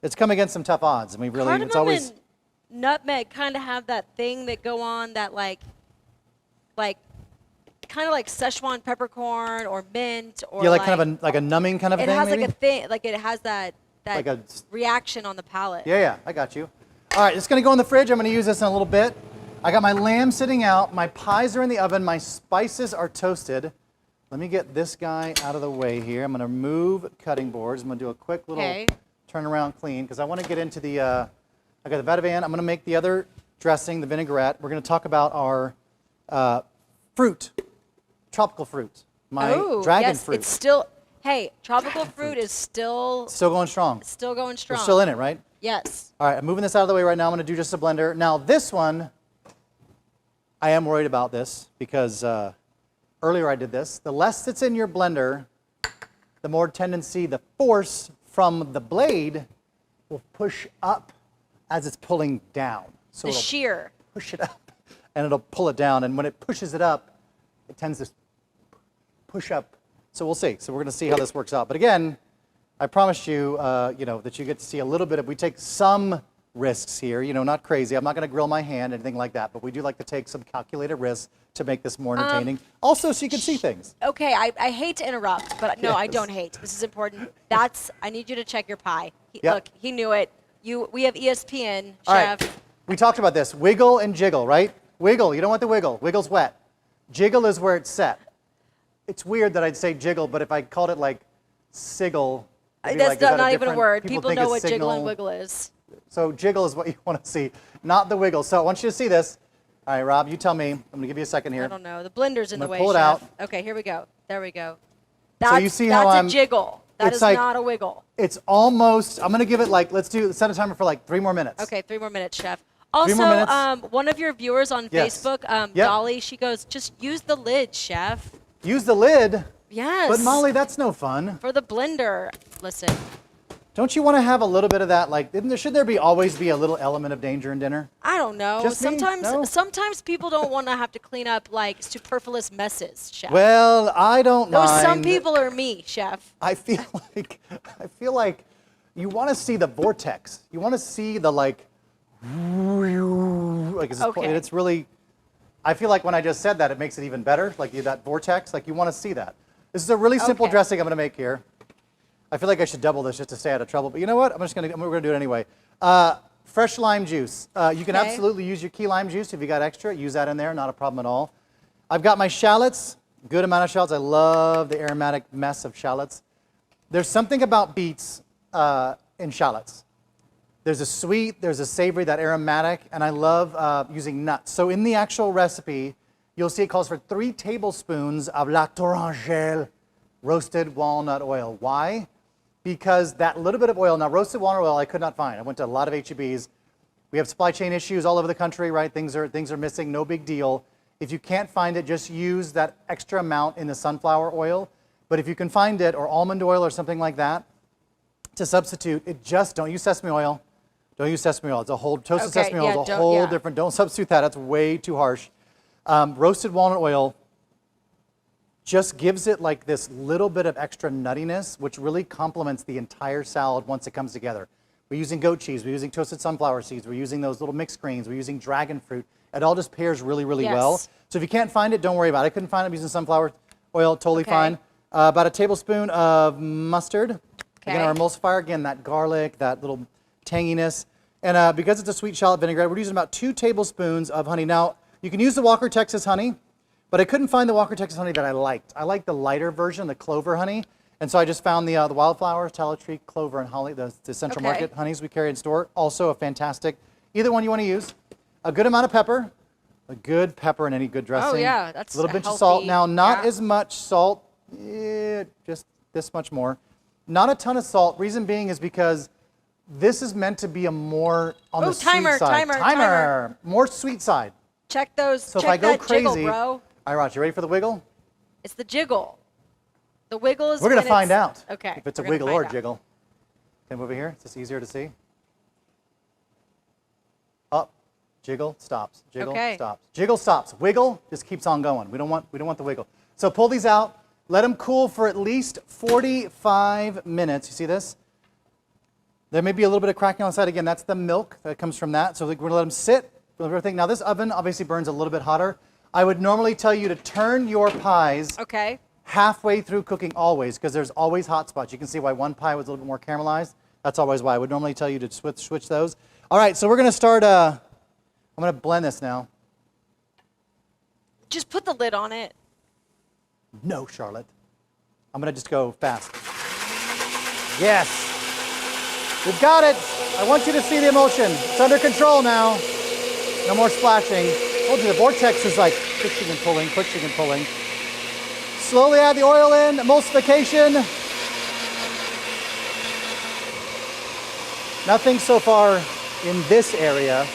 It's come against some tough odds, and it's always. And nutmeg kind of have that thing that go on that like kind of like Szechuan peppercorn or mint or kind of a numbing kind of thing. It has maybe? like a thing, like it has that like a reaction on the palate. Yeah, I got you. All right, it's going to go in the fridge. I'm going to use this in a little bit. I got my lamb sitting out. My pies are in the oven. My spices are toasted. Let me get this guy out of the way here. I'm going to remove cutting boards. I'm going to do a quick little turn around clean because I want to get into the. I got the Vadouvan. I'm going to make the other dressing, the vinaigrette. We're going to talk about our fruit, tropical fruit. My dragon fruit. It's still. Hey, tropical fruit is still going strong. Still going strong. We're still in it, right? Yes. All right, I'm moving this out of the way right now. I'm going to do just a blender. Now, this one, I am worried about this because earlier I did this. The less that's in your blender, the more tendency, the force from the blade will push up as it's pulling down. So the shear. Push it up, and it'll pull it down. And when it pushes it up, it tends to push up. So we'll see. So we're going to see how this works out. But again, I promised you, that you get to see a little bit of. We take some risks here. Not crazy. I'm not going to grill my hand, anything like that. But we do like to take some calculated risks to make this more entertaining. Also, so you can see things. Okay, I hate to interrupt, but no, I don't hate. This is important. I need you to check your pie. Look, he knew it. We have ESPN, All chef. Right. We talked about this. Wiggle and jiggle, right? Wiggle. You don't want the wiggle. Wiggle's wet. Jiggle is where it's set. It's weird that I'd say jiggle, but if I called it like siggle, that's not even a word. People know what jiggle and wiggle is. So jiggle is what you want to see, not the wiggle. So I want you to see this. All right, Rob, you tell me. I'm going to give you a second here. I don't know. The blender's in the way, pull it chef. out. Okay, here we go. There we go. So you see how that's a jiggle. That is like, not a wiggle. It's almost, I'm going to give it set a timer for like 3 more minutes. Okay, 3 more minutes, chef. Also, one of your viewers on Facebook, Dolly, she goes, just use the lid, chef. Use the lid? Yes. But Molly, that's no fun. For the blender. Listen. Don't you want to have a little bit of that? Like, shouldn't there always be a little element of danger in dinner? I don't know. Just Sometimes people don't want to have to clean up like superfluous messes, chef. Well, I don't mind. Some people are me, chef. I feel like you want to see the vortex. You want to see the it's really. I feel like when I just said that, it makes it even better. Like that vortex. Like you want to see that. This is a really simple dressing I'm going to make here. I feel like I should double this just to stay out of trouble, but you know what? we're gonna do it anyway. Fresh lime juice. You can absolutely use your key lime juice if you got extra. Use that in there, not a problem at all. I've got my shallots, good amount of shallots. I love the aromatic mess of shallots. There's something about beets in shallots. There's a sweet, there's a savory, that aromatic, and I love using nuts. So in the actual recipe, you'll see it calls for 3 tablespoons of la tourangelle, roasted walnut oil. Why? Because that little bit of oil, now roasted walnut oil I could not find. I went to a lot of H-E-Bs. We have supply chain issues all over the country, right? Things are missing, no big deal. If you can't find it, just use that extra amount in the sunflower oil. But if you can find it, or almond oil or something like that, to substitute, don't use sesame oil. Don't use sesame oil. It's a whole, toasted sesame oil is a whole different, don't substitute that. That's way too harsh. Roasted walnut oil just gives it like this little bit of extra nuttiness, which really complements the entire salad once it comes together. We're using goat cheese, we're using toasted sunflower seeds, we're using those little mixed greens, we're using dragon fruit. It all just pairs really, really well. So if you can't find it, don't worry about it. I couldn't find it, I'm using sunflower oil, totally fine. About a tablespoon of mustard. Again, our emulsifier, again, that garlic, that little tanginess. And because it's a sweet shallot vinaigrette, we're using about 2 tablespoons of honey. Now, you can use the Walker Texas honey, but I couldn't find the Walker Texas honey that I liked. I like the lighter version, the clover honey. And so I just found the wildflowers, tallow tree, clover, and holly, the Central Market honeys we carry in store. Also a fantastic, either one you want to use. A good amount of pepper. A good pepper in any good dressing. Oh yeah, that's a little bit healthy, of salt. Now, not as much salt, just this much more. Not a ton of salt. Reason being is because this is meant to be a more on the sweet side. Timer. More sweet side. Check those. So check if I go that crazy, jiggle, bro. All right, Roger, you ready for the wiggle? It's the jiggle. The wiggle is. We're gonna find out. Okay. If it's a wiggle or a jiggle. Can I move over here? Is this easier to see? Up, jiggle, stops. Jiggle, stops. Jiggle, stops. Wiggle just keeps on going. We don't want the wiggle. So pull these out. Let them cool for at least 45 minutes. You see this? There may be a little bit of cracking on the side. Again, that's the milk that comes from that. So we're going to let them sit. Now this oven obviously burns a little bit hotter. I would normally tell you to turn your pies halfway through cooking always, because there's always hot spots. You can see why one pie was a little bit more caramelized. That's always why. I would normally tell you to switch those. All right, so we're going to start, I'm going to blend this now. Just put the lid on it. No, Charlotte. I'm going to just go fast. Yes. We've got it. I want you to see the emulsion. It's under control now. No more splashing. I told you the vortex is like pushing and pulling, pushing and pulling. Slowly add the oil in, emulsification. Nothing so far in this area.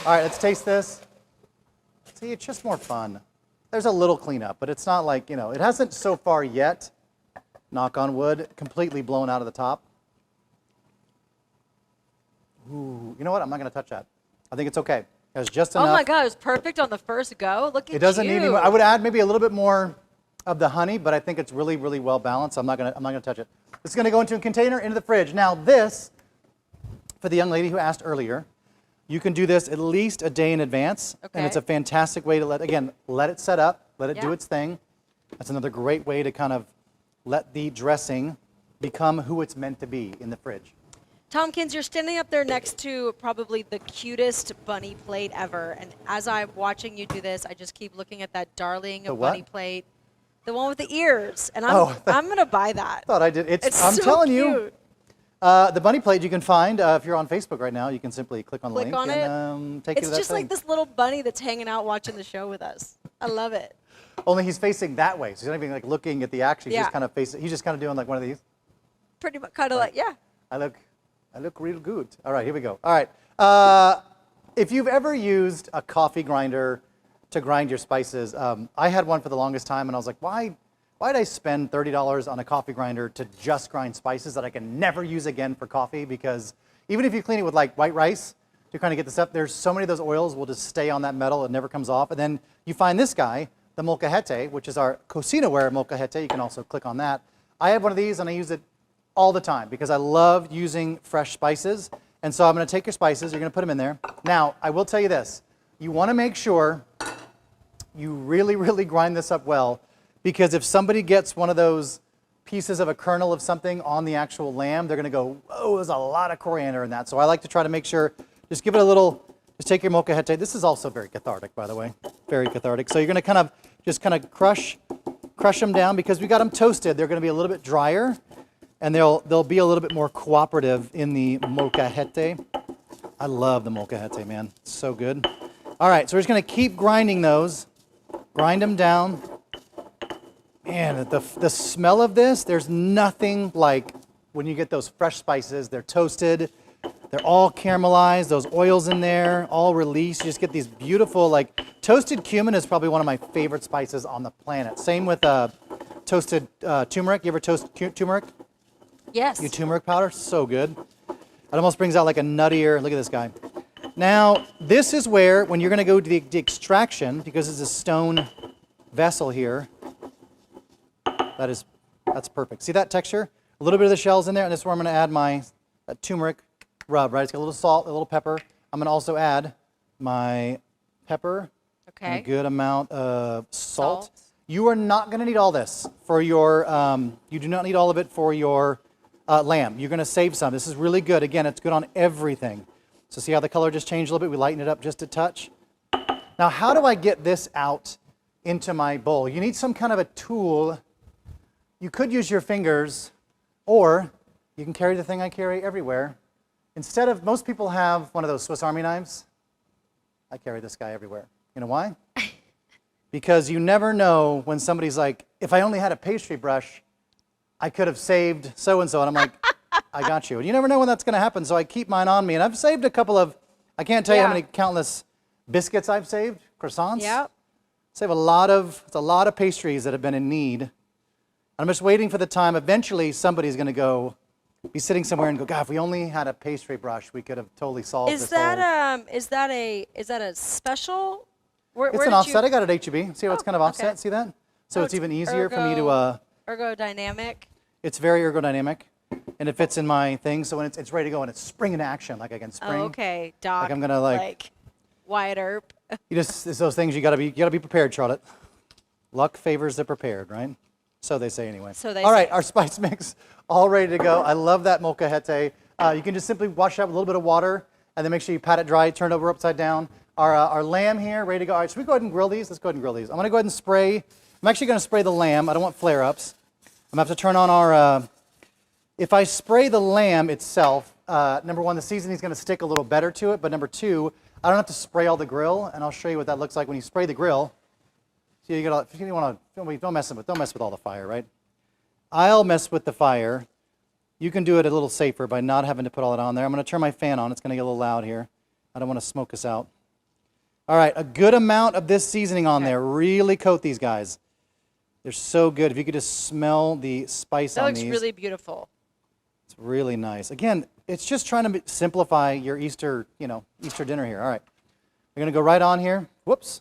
All right, let's taste this. See, it's just more fun. There's a little cleanup, but it's not like, it hasn't so far yet, knock on wood, completely blown out of the top. Ooh, you know what? I'm not going to touch that. I think it's okay. There's just enough. Oh my God, it was perfect on the first go. Look at you. It doesn't need any more. I would add maybe a little bit more of the honey, but I think it's really, really well balanced. I'm not going to touch it. This is going to go into a container, into the fridge. Now this, for the young lady who asked earlier, you can do this at least a day in advance, and it's a fantastic way to let it set up, let it do its thing. That's another great way to kind of let the dressing become who it's meant to be in the fridge. Tompkins, you're standing up there next to probably the cutest bunny plate ever, and as I'm watching you do this, I just keep looking at that darling bunny plate, the one with the ears, and I'm gonna buy that. Thought I did. I'm so telling cute. you. The bunny plate you can find if you're on Facebook right now. You can simply click on the link and take you to that It's just thing. like this little bunny that's hanging out watching the show with us. I love it. Only he's facing that way, so he's not even like looking at the action. He's just kind of facing. He's just kind of doing like one of these. Pretty much, kind of like I look real good. All right, here we go. All right. If you've ever used a coffee grinder to grind your spices, I had one for the longest time, and I was like, why did I spend $30 on a coffee grinder to just grind spices that I can never use again for coffee? Because even if you clean it with like white rice to kind of get this up, there's so many of those oils will just stay on that metal. It never comes off. And then you find this guy, the molcajete, which is our Cocinaware molcajete. You can also click on that. I have one of these, and I use it all the time because I love using fresh spices. And so I'm going to take your spices. You're going to put them in there. Now, I will tell you this. You want to make sure you really, really grind this up well, because if somebody gets one of those pieces of a kernel of something on the actual lamb, they're going to go, whoa, there's a lot of coriander in that. So I like to try to make sure, just give it a little, just take your molcajete. This is also very cathartic, by the way, very cathartic. So you're going to just crush them down because we got them toasted. They're going to be a little bit drier, and they'll be a little bit more cooperative in the molcajete. I love the molcajete, man. It's so good. All right, so we're just going to keep grinding those. Grind them down. Man, the smell of this, there's nothing like when you get those fresh spices. They're toasted. They're all caramelized. Those oils in there, all released. You just get these beautiful, like, toasted cumin is probably one of my favorite spices on the planet. Same with toasted turmeric. You ever toast turmeric? Yes. Your turmeric powder, so good. It almost brings out like a nuttier, look at this guy. Now, this is where, when you're going to go to the extraction, because it's a stone vessel here, that's perfect. See that texture? A little bit of the shells in there, and this is where I'm going to add my turmeric rub, right? It's got a little salt, a little pepper. I'm going to also add my pepper and a good amount of salt. You are not going to need all this for your, you do not need all of it for your lamb. You're going to save some. This is really good. Again, it's good on everything. So see how the color just changed a little bit? We lightened it up just a touch. Now, how do I get this out into my bowl? You need some kind of a tool. You could use your fingers, or you can carry the thing I carry everywhere. Instead of, most people have one of those Swiss Army knives. I carry this guy everywhere. You know why? Because you never know when somebody's like, if I only had a pastry brush, I could have saved so-and-so. And I'm like, I got you. And you never know when that's going to happen, so I keep mine on me. And I've saved a couple of, I can't tell you how many countless biscuits I've saved, croissants. Yep. Save a lot of pastries that have been in need. I'm just waiting for the time. Eventually, somebody's going to be sitting somewhere and go, God, if we only had a pastry brush, we could have totally solved this. Is that a special? It's an offset. I got it at HEB. See how it's kind of offset? Okay. See that? So it's even easier for me to... ergodynamic. It's very ergodynamic, and it fits in my thing. So when it's ready to go and it's spring into action, like I can spring. Oh, okay, Doc. Like I'm gonna like Wyatt Earp. It's those things you gotta be prepared, Charlotte. Luck favors the prepared, right? So they say anyway. So they all say. Right, our spice mix all ready to go. I love that molcajete. You can just simply wash it out with a little bit of water, and then make sure you pat it dry, turn it over upside down. Our lamb here, ready to go. All right, should we go ahead and grill these? Let's go ahead and grill these. I'm gonna go ahead and spray. I'm actually gonna spray the lamb. I don't want flare-ups. I'm gonna have to turn on our. If I spray the lamb itself, number one, the seasoning is gonna stick a little better to it. But number two, I don't have to spray all the grill, and I'll show you what that looks like when you spray the grill. So you gotta, if you want to, don't mess with all the fire, right? I'll mess with the fire. You can do it a little safer by not having to put all it on there. I'm going to turn my fan on. It's going to get a little loud here. I don't want to smoke us out. All right, a good amount of this seasoning on there. Really coat these guys. They're so good. If you could just smell the spice on these. That looks really beautiful. It's really nice. Again, it's just trying to simplify your Easter dinner here. All right, we're going to go right on here. Whoops.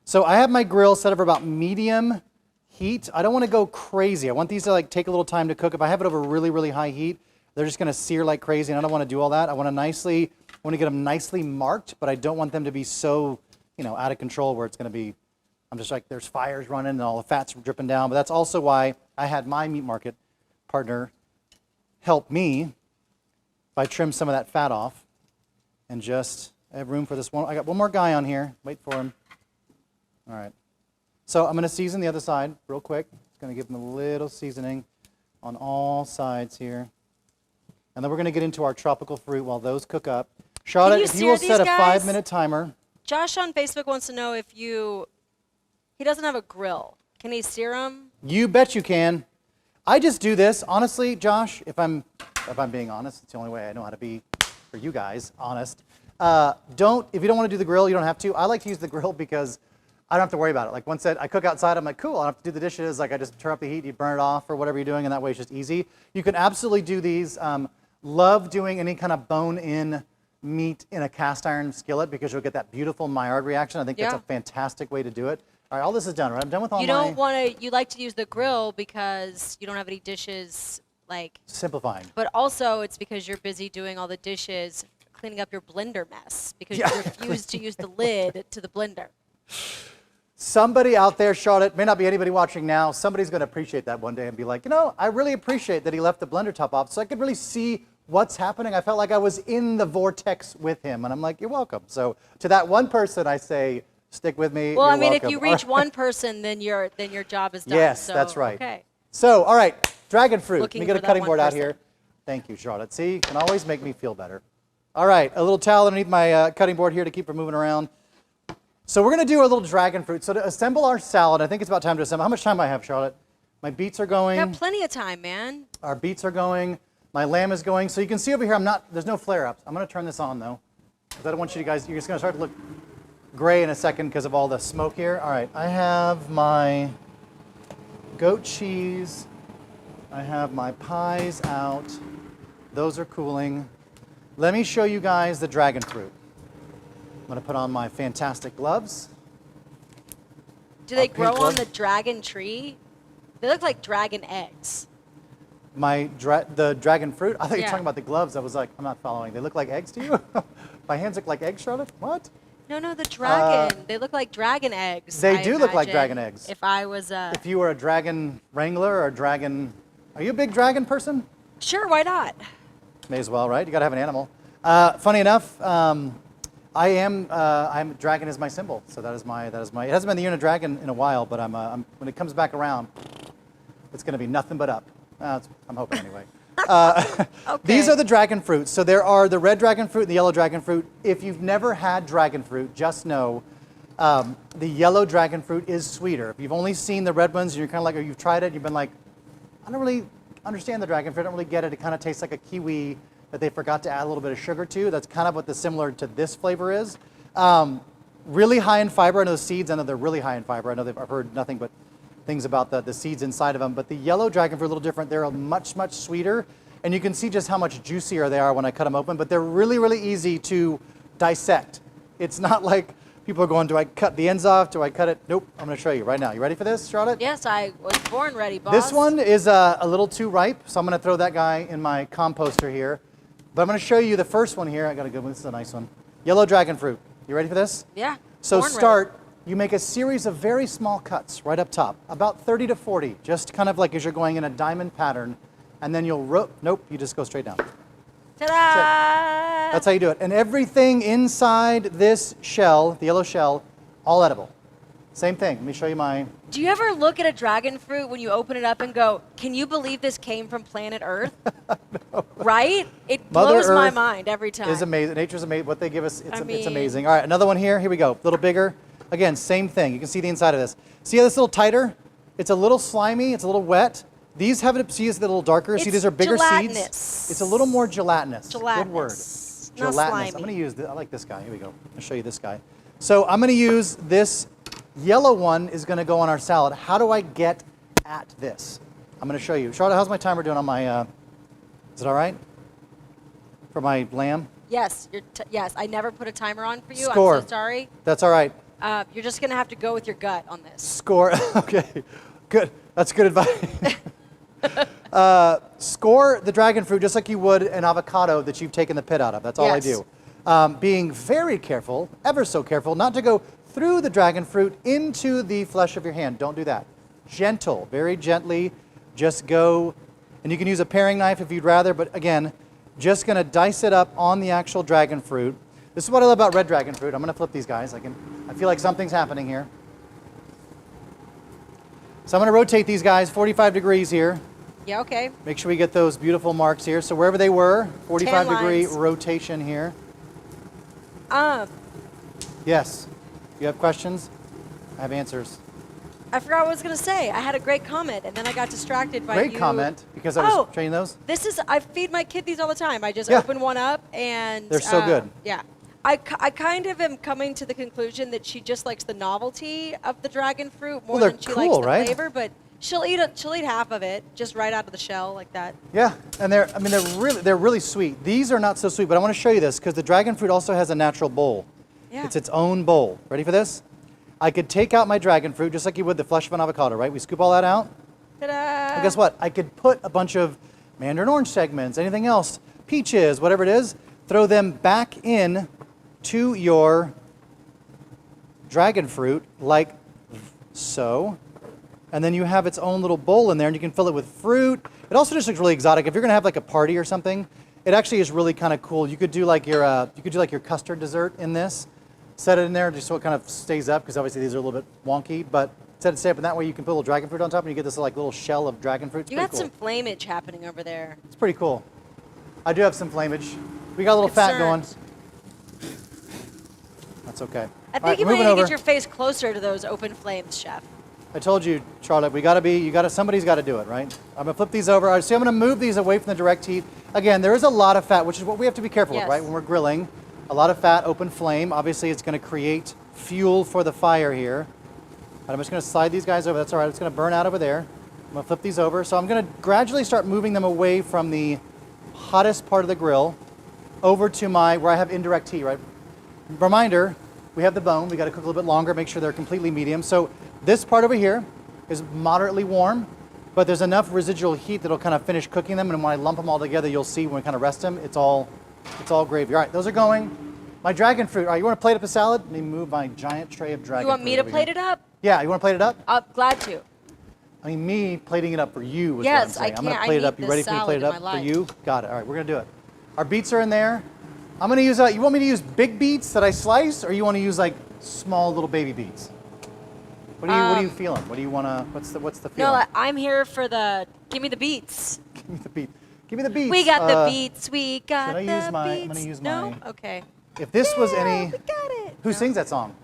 So I have my grill set up for about medium heat. I don't want to go crazy. I want these to like take a little time to cook. If I have it over really, really high heat, they're just going to sear like crazy, and I don't want to do all that. I want to get them nicely marked, but I don't want them to be so, out of control where it's going to be, I'm just like, there's fires running and all the fat's dripping down. But that's also why I had my meat market partner help me by trim some of that fat off, and just, I have room for this one. I got one more guy on here. Wait for him. All right. So I'm going to season the other side real quick. It's going to give them a little seasoning on all sides here. And then we're going to get into our tropical fruit while those cook up. Charlotte, if you will set a 5-minute timer. Josh on Facebook wants to know if he doesn't have a grill. Can he sear them? You bet you can. I just do this. Honestly, Josh, if I'm being honest, it's the only way I know how to be, for you guys, honest. If you don't want to do the grill, you don't have to. I like to use the grill because I don't have to worry about it. Like once I cook outside, I'm like, cool, I don't have to do the dishes. Like I just turn up the heat, you burn it off or whatever you're doing, and that way it's just easy. You can absolutely do these. Love doing any kind of bone-in meat in a cast iron skillet because you'll get that beautiful Maillard reaction. I think that's a fantastic way to do it. All right, all this is done, right? I'm done with all you like to use the grill because you don't have any dishes, like. Simplifying. But also it's because you're busy doing all the dishes, cleaning up your blender mess because you refuse to use the lid to the blender. Somebody out there, Charlotte, may not be anybody watching now, somebody's going to appreciate that one day and be like, you know, I really appreciate that he left the blender top off so I could really see what's happening. I felt like I was in the vortex with him. And I'm like, you're welcome. So to that one person, I say, stick with me. Well, you're I mean, welcome. if you reach one person, then your job is done. Yes, so, that's right. Okay. So, all right, dragon fruit. Let Looking me get a for that cutting one board out person. here. Thank you, Charlotte. See, you can always make me feel better. All right, a little towel underneath my cutting board here to keep from moving around. So we're going to do a little dragon fruit. So to assemble our salad, I think it's about time to assemble. How much time do I have, Charlotte? My beets are going. You got plenty of time, man. Our beets are going. My lamb is going. So you can see over here, there's no flare-ups. I'm going to turn this on, though, because I don't want you guys, you're just going to start to look gray in a second because of all the smoke here. All right, I have my goat cheese. I have my pies out. Those are cooling. Let me show you guys the dragon fruit. I'm going to put on my fantastic gloves. Do they pink grow on gloves. the dragon tree? They look like dragon eggs. The dragon fruit? I thought you were Yeah. talking about the gloves. I was like, I'm not following. They look like eggs to you? My hands look like eggs, Charlotte? What? No, the dragon. They look like dragon eggs. They I do look like imagine, dragon eggs. If I was If you were a dragon wrangler or a dragon... Are you a big dragon person? Sure, why not? May as well, right? You got to have an animal. Funny enough, dragon is my symbol. So that is my. It hasn't been the year of dragon in a while, but when it comes back around, it's going to be nothing but up. I'm hoping anyway. Okay. These are the dragon fruits. So there are the red dragon fruit and the yellow dragon fruit. If you've never had dragon fruit, just know the yellow dragon fruit is sweeter. If you've only seen the red ones and you're kind of like, or you've tried it and you've been like, I don't really understand the dragon fruit, I don't really get it. It kind of tastes like a kiwi that they forgot to add a little bit of sugar to. That's kind of what the similar to this flavor is. Really high in fiber. I know the seeds, I know they're really high in fiber. I know I've heard nothing but things about the seeds inside of them. But the yellow dragon fruit are a little different. They're much, much sweeter. And you can see just how much juicier they are when I cut them open. But they're really, really easy to dissect. It's not like people are going, do I cut the ends off? Do I cut it? Nope. I'm going to show you right now. You ready for this, Charlotte? Yes, I was born ready, boss. This one is a little too ripe, so I'm going to throw that guy in my composter here. But I'm going to show you the first one here. I got a good one. This is a nice one. Yellow dragon fruit. You ready for this? Yeah. So born start, ready. you make a series of very small cuts right up top, about 30 to 40, just kind of like as you're going in a diamond pattern. And then you'll, nope, you just go straight down. Ta-da! That's how you do it. And everything inside this shell, the yellow shell, all edible. Same thing. Let me show you my... Do you ever look at a dragon fruit when you open it up and go, can you believe this came from planet Earth? No. Right? It Mother blows my Earth mind every time. Is amazing. Nature's amazing. What they give us, it's mean- amazing. All right, another one here. Here we go. A little bigger. Again, same thing. You can see the inside of this. See how this is a little tighter? It's a little slimy. It's a little wet. These have it, see, it's a little darker. See, these are bigger gelatinous. seeds. It's a little more gelatinous. Gelatinous. Good word. Not Gelatinous. slimy. I'm going to use this. I like this guy. Here we go. I'll show you this guy. So I'm going to use this yellow one is going to go on our salad. How do I get at this? I'm going to show you. Charlotte, how's my timer doing on my, is it all right? For my lamb? Yes, yes. I never put a timer on for you. Score. I'm so sorry. That's all right. You're just going to have to go with your gut on this. Score. Okay. Good. That's good advice. Score the dragon fruit just like you would an avocado that you've taken the pit out of. That's all Yes. I do. Being very careful, ever so careful, not to go through the dragon fruit into the flesh of your hand. Don't do that. Gentle, very gently. Just go, and you can use a paring knife if you'd rather, but again, just going to dice it up on the actual dragon fruit. This is what I love about red dragon fruit. I'm going to flip these guys. I feel like something's happening here. So I'm going to rotate these guys 45 degrees here. Yeah, okay. Make sure we get those beautiful marks here. So wherever they were, 45-degree lines. rotation here. Yes. You have questions? I have answers. I forgot what I was going to say. I had a great comment, and then I got distracted by Great you. comment, because I was training those. I feed my kid these all the time. I just Yeah. open one up, and... They're so good. Yeah. I kind of am coming to the conclusion that she just likes the novelty of the dragon fruit more Well, than she they're likes cool, the right? flavor, but she'll eat half of it just right out of the shell like that. Yeah, and they're really sweet. These are not so sweet, but I want to show you this because the dragon fruit also has a natural bowl. Yeah. It's its own bowl. Ready for this? I could take out my dragon fruit just like you would the flesh of an avocado, right? We scoop all that out. Ta-da! And guess what? I could put a bunch of mandarin orange segments, anything else, peaches, whatever it is, throw them back in to your dragon fruit like so. And then you have its own little bowl in there, and you can fill it with fruit. It also just looks really exotic. If you're gonna have like a party or something, it actually is really kind of cool. You could do like your custard dessert in this. Set it in there just so it kind of stays up, because obviously these are a little bit wonky, but set it stay up, and that way you can put a little dragon fruit on top, and you get this like little shell of dragon fruit. It's You got cool. some flamage happening over there. It's pretty cool. I do have some flamage. We got a little fat going. That's okay. I think you might need to get your face closer to those open flames, Chef. I told you, Charlotte, somebody's got to do it, right? I'm gonna flip these over. See, I'm gonna move these away from the direct heat. Again, there is a lot of fat, which is what we have to be careful with, right? When we're grilling, a lot of fat, open flame. Obviously, it's gonna create fuel for the fire here. And I'm just gonna slide these guys over. That's all right. It's gonna burn out over there. I'm gonna flip these over. So I'm gonna gradually start moving them away from the hottest part of the grill over to where I have indirect heat, right? Reminder, we have the bone. We got to cook a little bit longer, make sure they're completely medium. So this part over here is moderately warm, but there's enough residual heat that'll kind of finish cooking them. And when I lump them all together, you'll see when we kind of rest them, it's all gravy. All right, those are going. My dragon fruit. All right, you want to plate up a salad? Let me move my giant tray of dragon fruit. You want me to plate it up? Yeah, you want to plate it up? Glad to. I mean, me plating it up for you is yes, what I'm saying. I'm going to plate it up. You ready for me to plate it up for you? Got it. All right, we're going to do it. Our beets are in there. I'm going to use, you want me to use big beets that I slice, or you want to use like small little baby beets? What are you feeling? What do you want to, what's the feeling? No, I'm here for give me the beets. Give me the beet. Give me the beets. We got the beets. We got the beets. I'm going to use no? Okay. If this was any. We got it. Who sings that song?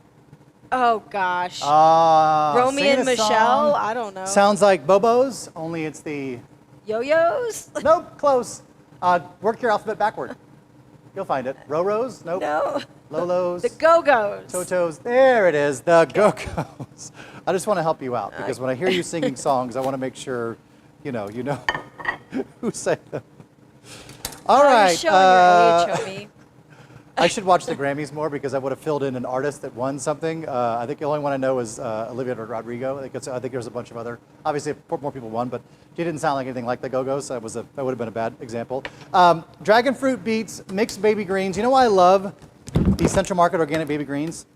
Oh, gosh. Romy and Michelle? Song. I don't know. Sounds like Bobo's, only it's the. Yo-yos? Nope, close. Work your alphabet backward. You'll find it. Ro-ros? Nope. No. Lolos. The Go-Go's. Totos. There it is. The Go-Go's. I just want to help you out, because when I hear you singing songs, I want to make sure you know who sang them. All right. You're showing your age, Homie. I should watch the Grammys more, because I would have filled in an artist that won something. I think the only one I know is Olivia Rodrigo. I think there's a bunch of other. Obviously, more people won, but she didn't sound like anything like the Go-Go's. So that would have been a bad example. Dragon fruit, beets, mixed baby greens. You know why I love these Central Market organic baby greens?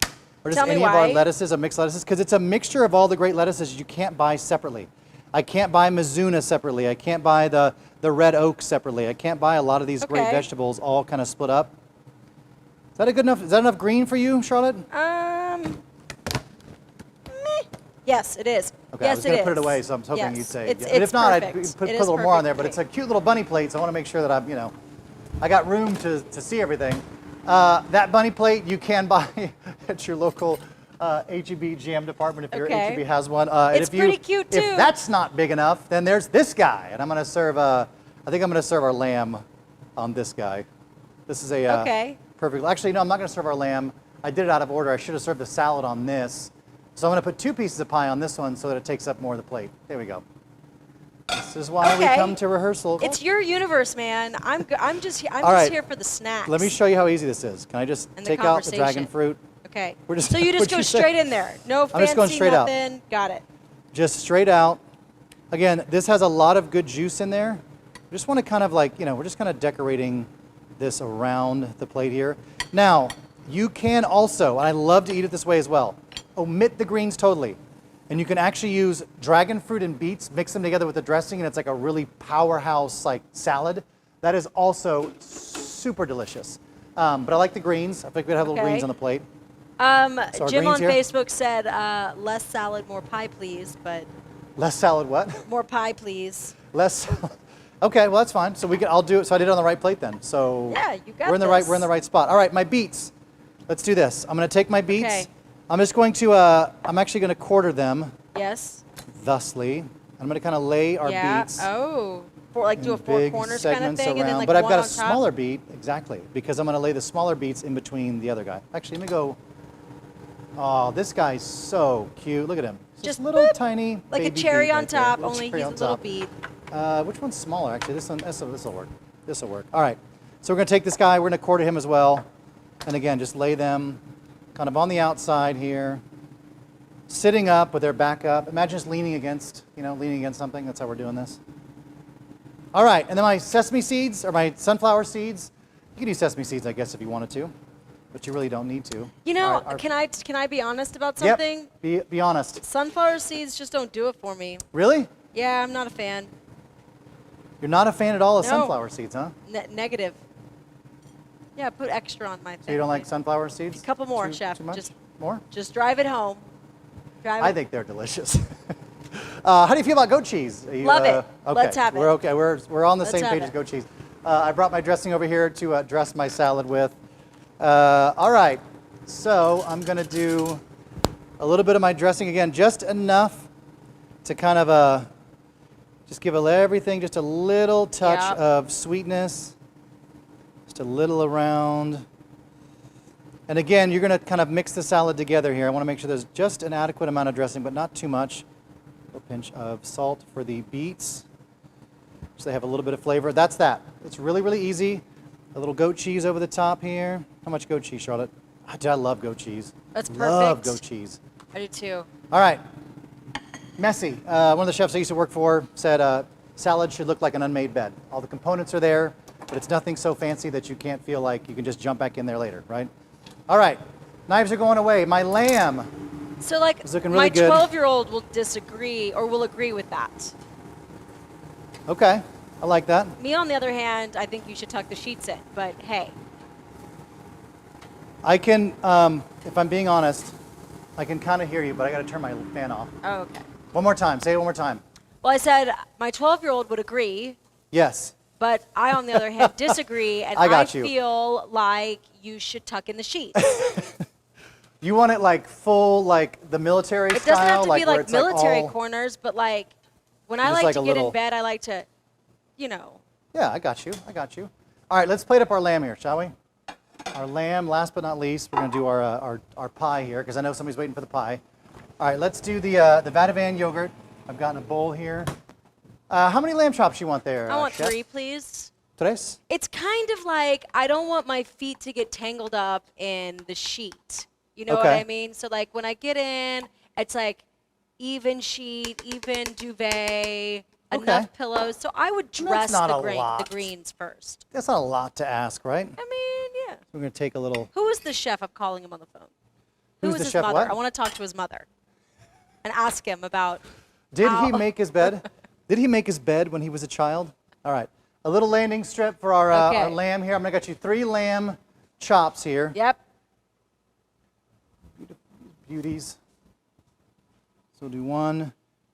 Or just any of our lettuces, mixed lettuces? Because it's a mixture of all the great lettuces you can't buy separately. I can't buy Mizuna separately. I can't buy the red oak separately. I can't buy a lot of these great vegetables all kind of split up. Is that enough green for you, Charlotte? Meh. Yes, it is. Okay, yes, I was going to put it away, so I'm hoping you'd say. It's but if not, I'd perfect. put a little more on there. But it's a cute little bunny plate, so I want to make sure that I got room to see everything. That bunny plate you can buy at your local H-E-B GM department if your H-E-B has one. It's pretty cute too. If that's not big enough, then there's this guy, and I'm going to serve. I think I'm going to serve our lamb on this guy. This is a perfect. Actually, no, I'm not going to serve our lamb. I did it out of order. I should have served the salad on this. So I'm going to put 2 pieces of pie on this one so that it takes up more of the plate. There we go. This is why we come to rehearsal. It's your universe, man. I'm just here for the snacks. Let me show you how easy this is. Can I just take out the dragon fruit? Okay. So you just go straight in there. No fancy, I'm just going straight nothing. out. Got it. Just straight out. Again, this has a lot of good juice in there. We just want to kind of we're just kind of decorating this around the plate here. Now, you can also, and I love to eat it this way as well, omit the greens totally. And you can actually use dragon fruit and beets, mix them together with the dressing, and it's like a really powerhouse salad. That is also super delicious. But I like the greens. I think we'd have little greens on the plate. Jim on Facebook said, less salad, more pie, please. But less salad, what? More pie, please. Less salad. Okay, well that's fine. So I'll do it. So I did it on the right plate then. So yeah, you got we're in the right spot. All right, my beets. Let's do this. I'm going to take my beets. Okay. I'm just going to. I'm actually going to quarter them. Yes. Thusly, I'm going to kind of lay our beets. Oh. Do a 4 corners kind of thing, and then but I've got a smaller beet, exactly, because I'm going to lay the smaller beets in between the other guy. Actually, let me go. Oh, this guy's so cute. Look at him. Just little tiny like a cherry on top, only he's a little beet. Which one's smaller? Actually, this will work. This will work. All right. So we're going to take this guy. We're going to quarter him as well, and again, just lay them kind of on the outside here, sitting up with their back up. Imagine just leaning against something. That's how we're doing this. All right, and then my sesame seeds, or my sunflower seeds. You can use sesame seeds, I guess, if you wanted to. but you really don't need to. You know, All right, can I be honest about something? Yep, be honest. Sunflower seeds just don't do it for me. Really? Yeah, I'm not a fan. You're not a fan at all of No. sunflower seeds, huh? Negative. Yeah, put extra on my thing. So you don't like sunflower seeds? A couple more, Too- Chef. Too much? Just More? Just drive it home. I think they're delicious. How do you feel about goat cheese? Love it. Okay. Let's have it. We're okay. We're on the Let's same have page it. as goat cheese. I brought my dressing over here to dress my salad with. All right. So I'm going to do a little bit of my dressing again, just enough to kind of just give everything just a little touch Yep. of sweetness. Just a little around. And again, you're going to kind of mix the salad together here. I want to make sure there's just an adequate amount of dressing, but not too much. A little pinch of salt for the beets, so they have a little bit of flavor. That's that. It's really, really easy. A little goat cheese over the top here. How much goat cheese, Charlotte? I love goat cheese. That's perfect. Love goat cheese. I do too. All right. Messy. One of the chefs I used to work for said salad should look like an unmade bed. All the components are there, but it's nothing so fancy that you can't feel like you can just jump back in there later, right? All right. Knives are going away. My lamb. So like It's looking really my good. 12-year-old will disagree or will agree with that. Okay. I like that. Me, on the other hand, I think you should tuck the sheets in. But hey, I can, if I'm being honest, I can kind of hear you, but I got to turn my fan off. oh, okay. One more time. Say it one more time. Well, I said my 12-year-old would agree, Yes. but I, on the other hand, disagree, and I got you. feel like you should tuck in the sheets. You want it like full, like the military It style? doesn't have to be where like it's military all- corners, but like when I Just like like to a get little- in bed, I like to, you know. Yeah, I got you. I got you. All right, let's plate up our lamb here, shall we? Our lamb, last but not least, we're going to do our pie here, because I know somebody's waiting for the pie. All right, let's do the Vadouvan yogurt. I've got in a bowl here. How many lamb chops you want there, I want Chef? 3, please. Tres? It's kind of like I don't want my feet to get tangled up in the sheet. You know what Okay. I mean? So like when I get in, it's like even sheet, even duvet, enough pillows. So I would dress not a the lot. greens first. That's not a lot to ask, right? I mean, yeah. We're going to take a little... Who is the chef? I'm calling him on the phone. Who Who's is the his chef? mother? What? I want to talk to his mother and ask him about. Did how- he make his bed? Did he make his bed when he was a child? All right. A little landing strip for our Okay. lamb here. I'm going to get you 3 lamb chops here. Yep. Beauties. So we'll do 1.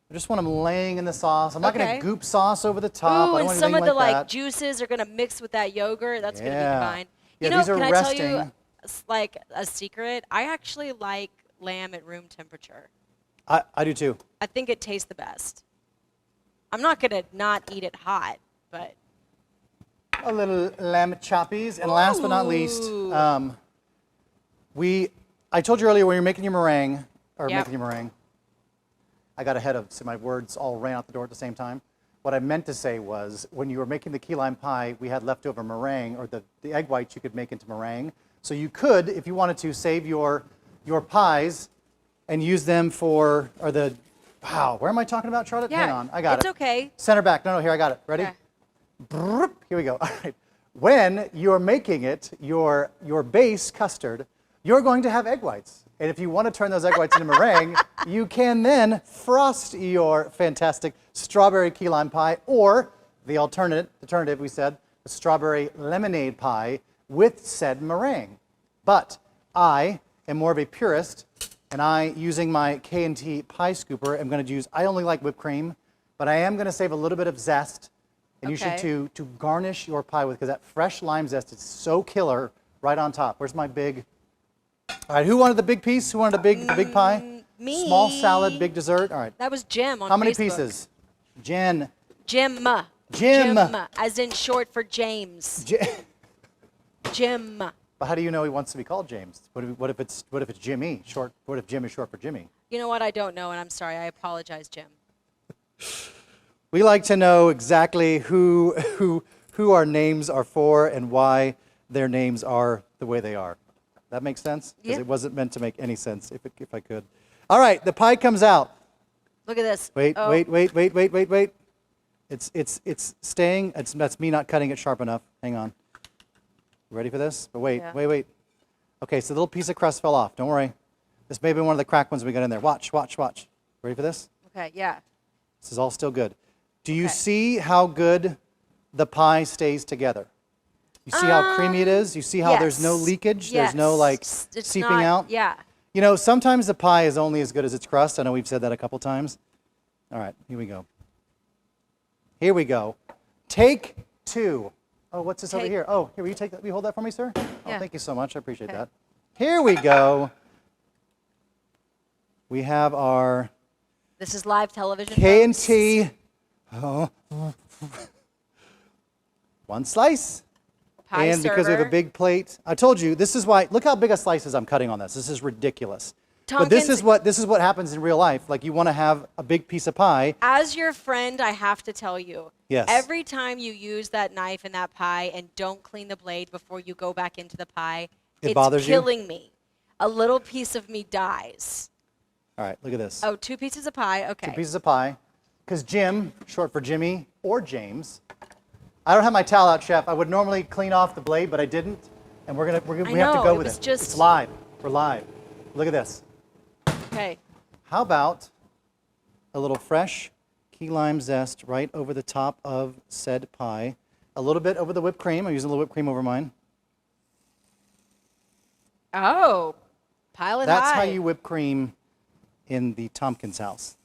I just want them laying in the sauce. I'm not going Okay. to goop sauce over the top. I Ooh, don't and want some of anything the like that. juices are gonna mix with that yogurt. That's gonna Yeah. be fine. Yeah, You know, these are can I tell you resting. like a secret? I actually like lamb at room temperature. I do too. I think it tastes the best. I'm not gonna not eat it hot, but A little lamb choppies. And last but not least, Ooh. I told you earlier when you're making your meringue, or Yep. making your meringue, I got ahead of, so my words all ran out the door at the same time. What I meant to say was, when you were making the key lime pie, we had leftover meringue, or the egg whites you could make into meringue. So you could, if you wanted to, save your pies and use them for, or the, wow, where am I talking about, Charlotte? yeah, Hang on, I got it's it. okay. Center back, no, here, I got it. Ready? Okay. Brrrp. Here we go. All right. When you're making it, your base custard, you're going to have egg whites. And if you want to turn those egg whites into meringue, you can then frost your fantastic strawberry key lime pie, or the alternative we said, the strawberry lemonade pie with said meringue. But I am more of a purist, and using my K&T pie scooper, am going to use, I only like whipped cream, but I am going to save a little bit of zest. And you should Okay. to garnish your pie with, because that fresh lime zest is so killer right on top. Where's my big? All right, who wanted the big piece? Who wanted the big pie? Me. Small salad, big dessert. All right. That was Jim on How many Facebook. pieces? Jen. Jim. Jim. As in short for James. Jim. But how do you know he wants to be called James? What if it's Jimmy? What if Jim is short for Jimmy? You know what? I don't know, and I'm sorry. I apologize, Jim. We like to know exactly who our names are for and why their names are the way they are. That makes sense? Because Yeah. it wasn't meant to make any sense if I could. All right, the pie comes out. Look at this. Wait, Oh. wait. It's staying. That's me not cutting it sharp enough. Hang on. You ready for this? But wait. Yeah. Okay, Okay, so the little piece of crust fell off. Don't worry. This may be one of the cracked ones we got in there. Watch, watch, watch. Ready for this? Okay, yeah. This is all still good. Do you Okay. see how good the pie stays together? You see how creamy it is? You see how there's no yes. leakage? Yes. There's no like It's seeping not- out? Yeah. You know, sometimes the pie is only as good as its crust. I know we've said that a couple times. All right, here we go. Here we go. Take 2. Oh, what's this over Take- here? Oh, here, will you hold that for me, sir? Oh, Yeah. thank you so much. I appreciate Okay. that. Here we go. We have our This is live television. K&T. Oh. One slice. Pie And because we have a server. big plate, I told you, this is why, look how big a slices I'm cutting on this. This is ridiculous. But this is what happens in real life. Like you want to have a big piece of pie. As your friend, I have to tell you. Yes. Every time you use that knife in that pie and don't clean the blade before you go back into the pie, it's bothers you? killing me. A little piece of me dies. All right, look at this. Oh, 2 pieces of pie. Okay. 2 pieces of pie. Because Jim, short for Jimmy or James, I don't have my towel out, Chef. I would normally clean off the blade, but I didn't. And we have to know, go it with was it. just- It's live. We're live. Look at this. Okay. How about a little fresh key lime zest right over the top of said pie? A little bit over the whipped cream. I'm using a little whipped cream over mine. Oh, pile it That's high. how you whip cream in the Tompkins house.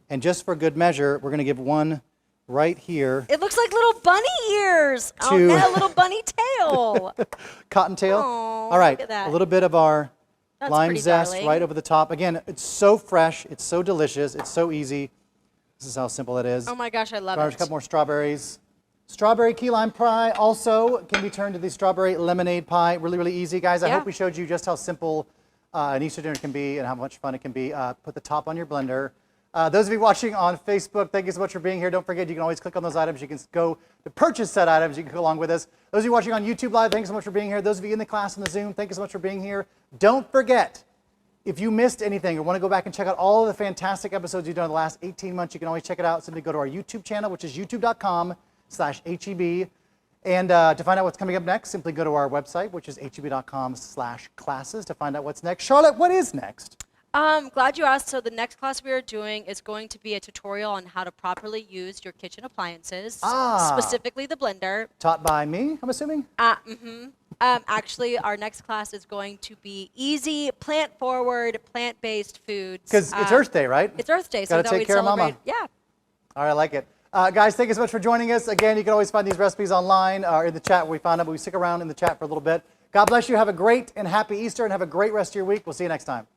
And just for good measure, we're going to give one right here. It looks like little bunny ears. Oh, To- no, little bunny tail. Cottontail. Aw, All right, look at that. a little bit of our That's lime pretty zest darling. right over the top. Again, it's so fresh, it's so delicious, it's so easy. This is how simple it is. Oh my gosh, I love Garnish a it. couple more strawberries. Strawberry key lime pie also can be turned to the strawberry lemonade pie. Really, really easy, guys. I Yeah. hope we showed you just how simple an Easter dinner can be and how much fun it can be. Put the top on your blender. Those of you watching on Facebook, thank you so much for being here. Don't forget, you can always click on those items. You can go to purchase said items. You can go along with us. Those of you watching on YouTube Live, thanks so much for being here. Those of you in the class on the Zoom, thank you so much for being here. Don't forget, if you missed anything or want to go back and check out all of the fantastic episodes you've done in the last 18 months, you can always check it out. Simply go to our YouTube channel, which is youtube.com/HEB. And to find out what's coming up next, simply go to our website, which is heb.com/classes to find out what's next. Charlotte, what is next? Glad you asked. So the next class we are doing is going to be a tutorial on how to properly use your kitchen appliances, specifically the blender. Taught by me, I'm assuming? Actually, our next class is going to be easy, plant-forward, plant-based foods. Because it's Earth Day, right? It's Earth Day, so Gotta that take we'd care of celebrate. Mama. Yeah. All right, I like it. Guys, thank you so much for joining us. Again, you can always find these recipes online or in the chat where we found them, but we stick around in the chat for a little bit. God bless you. Have a great and happy Easter and have a great rest of your week. We'll see you next time.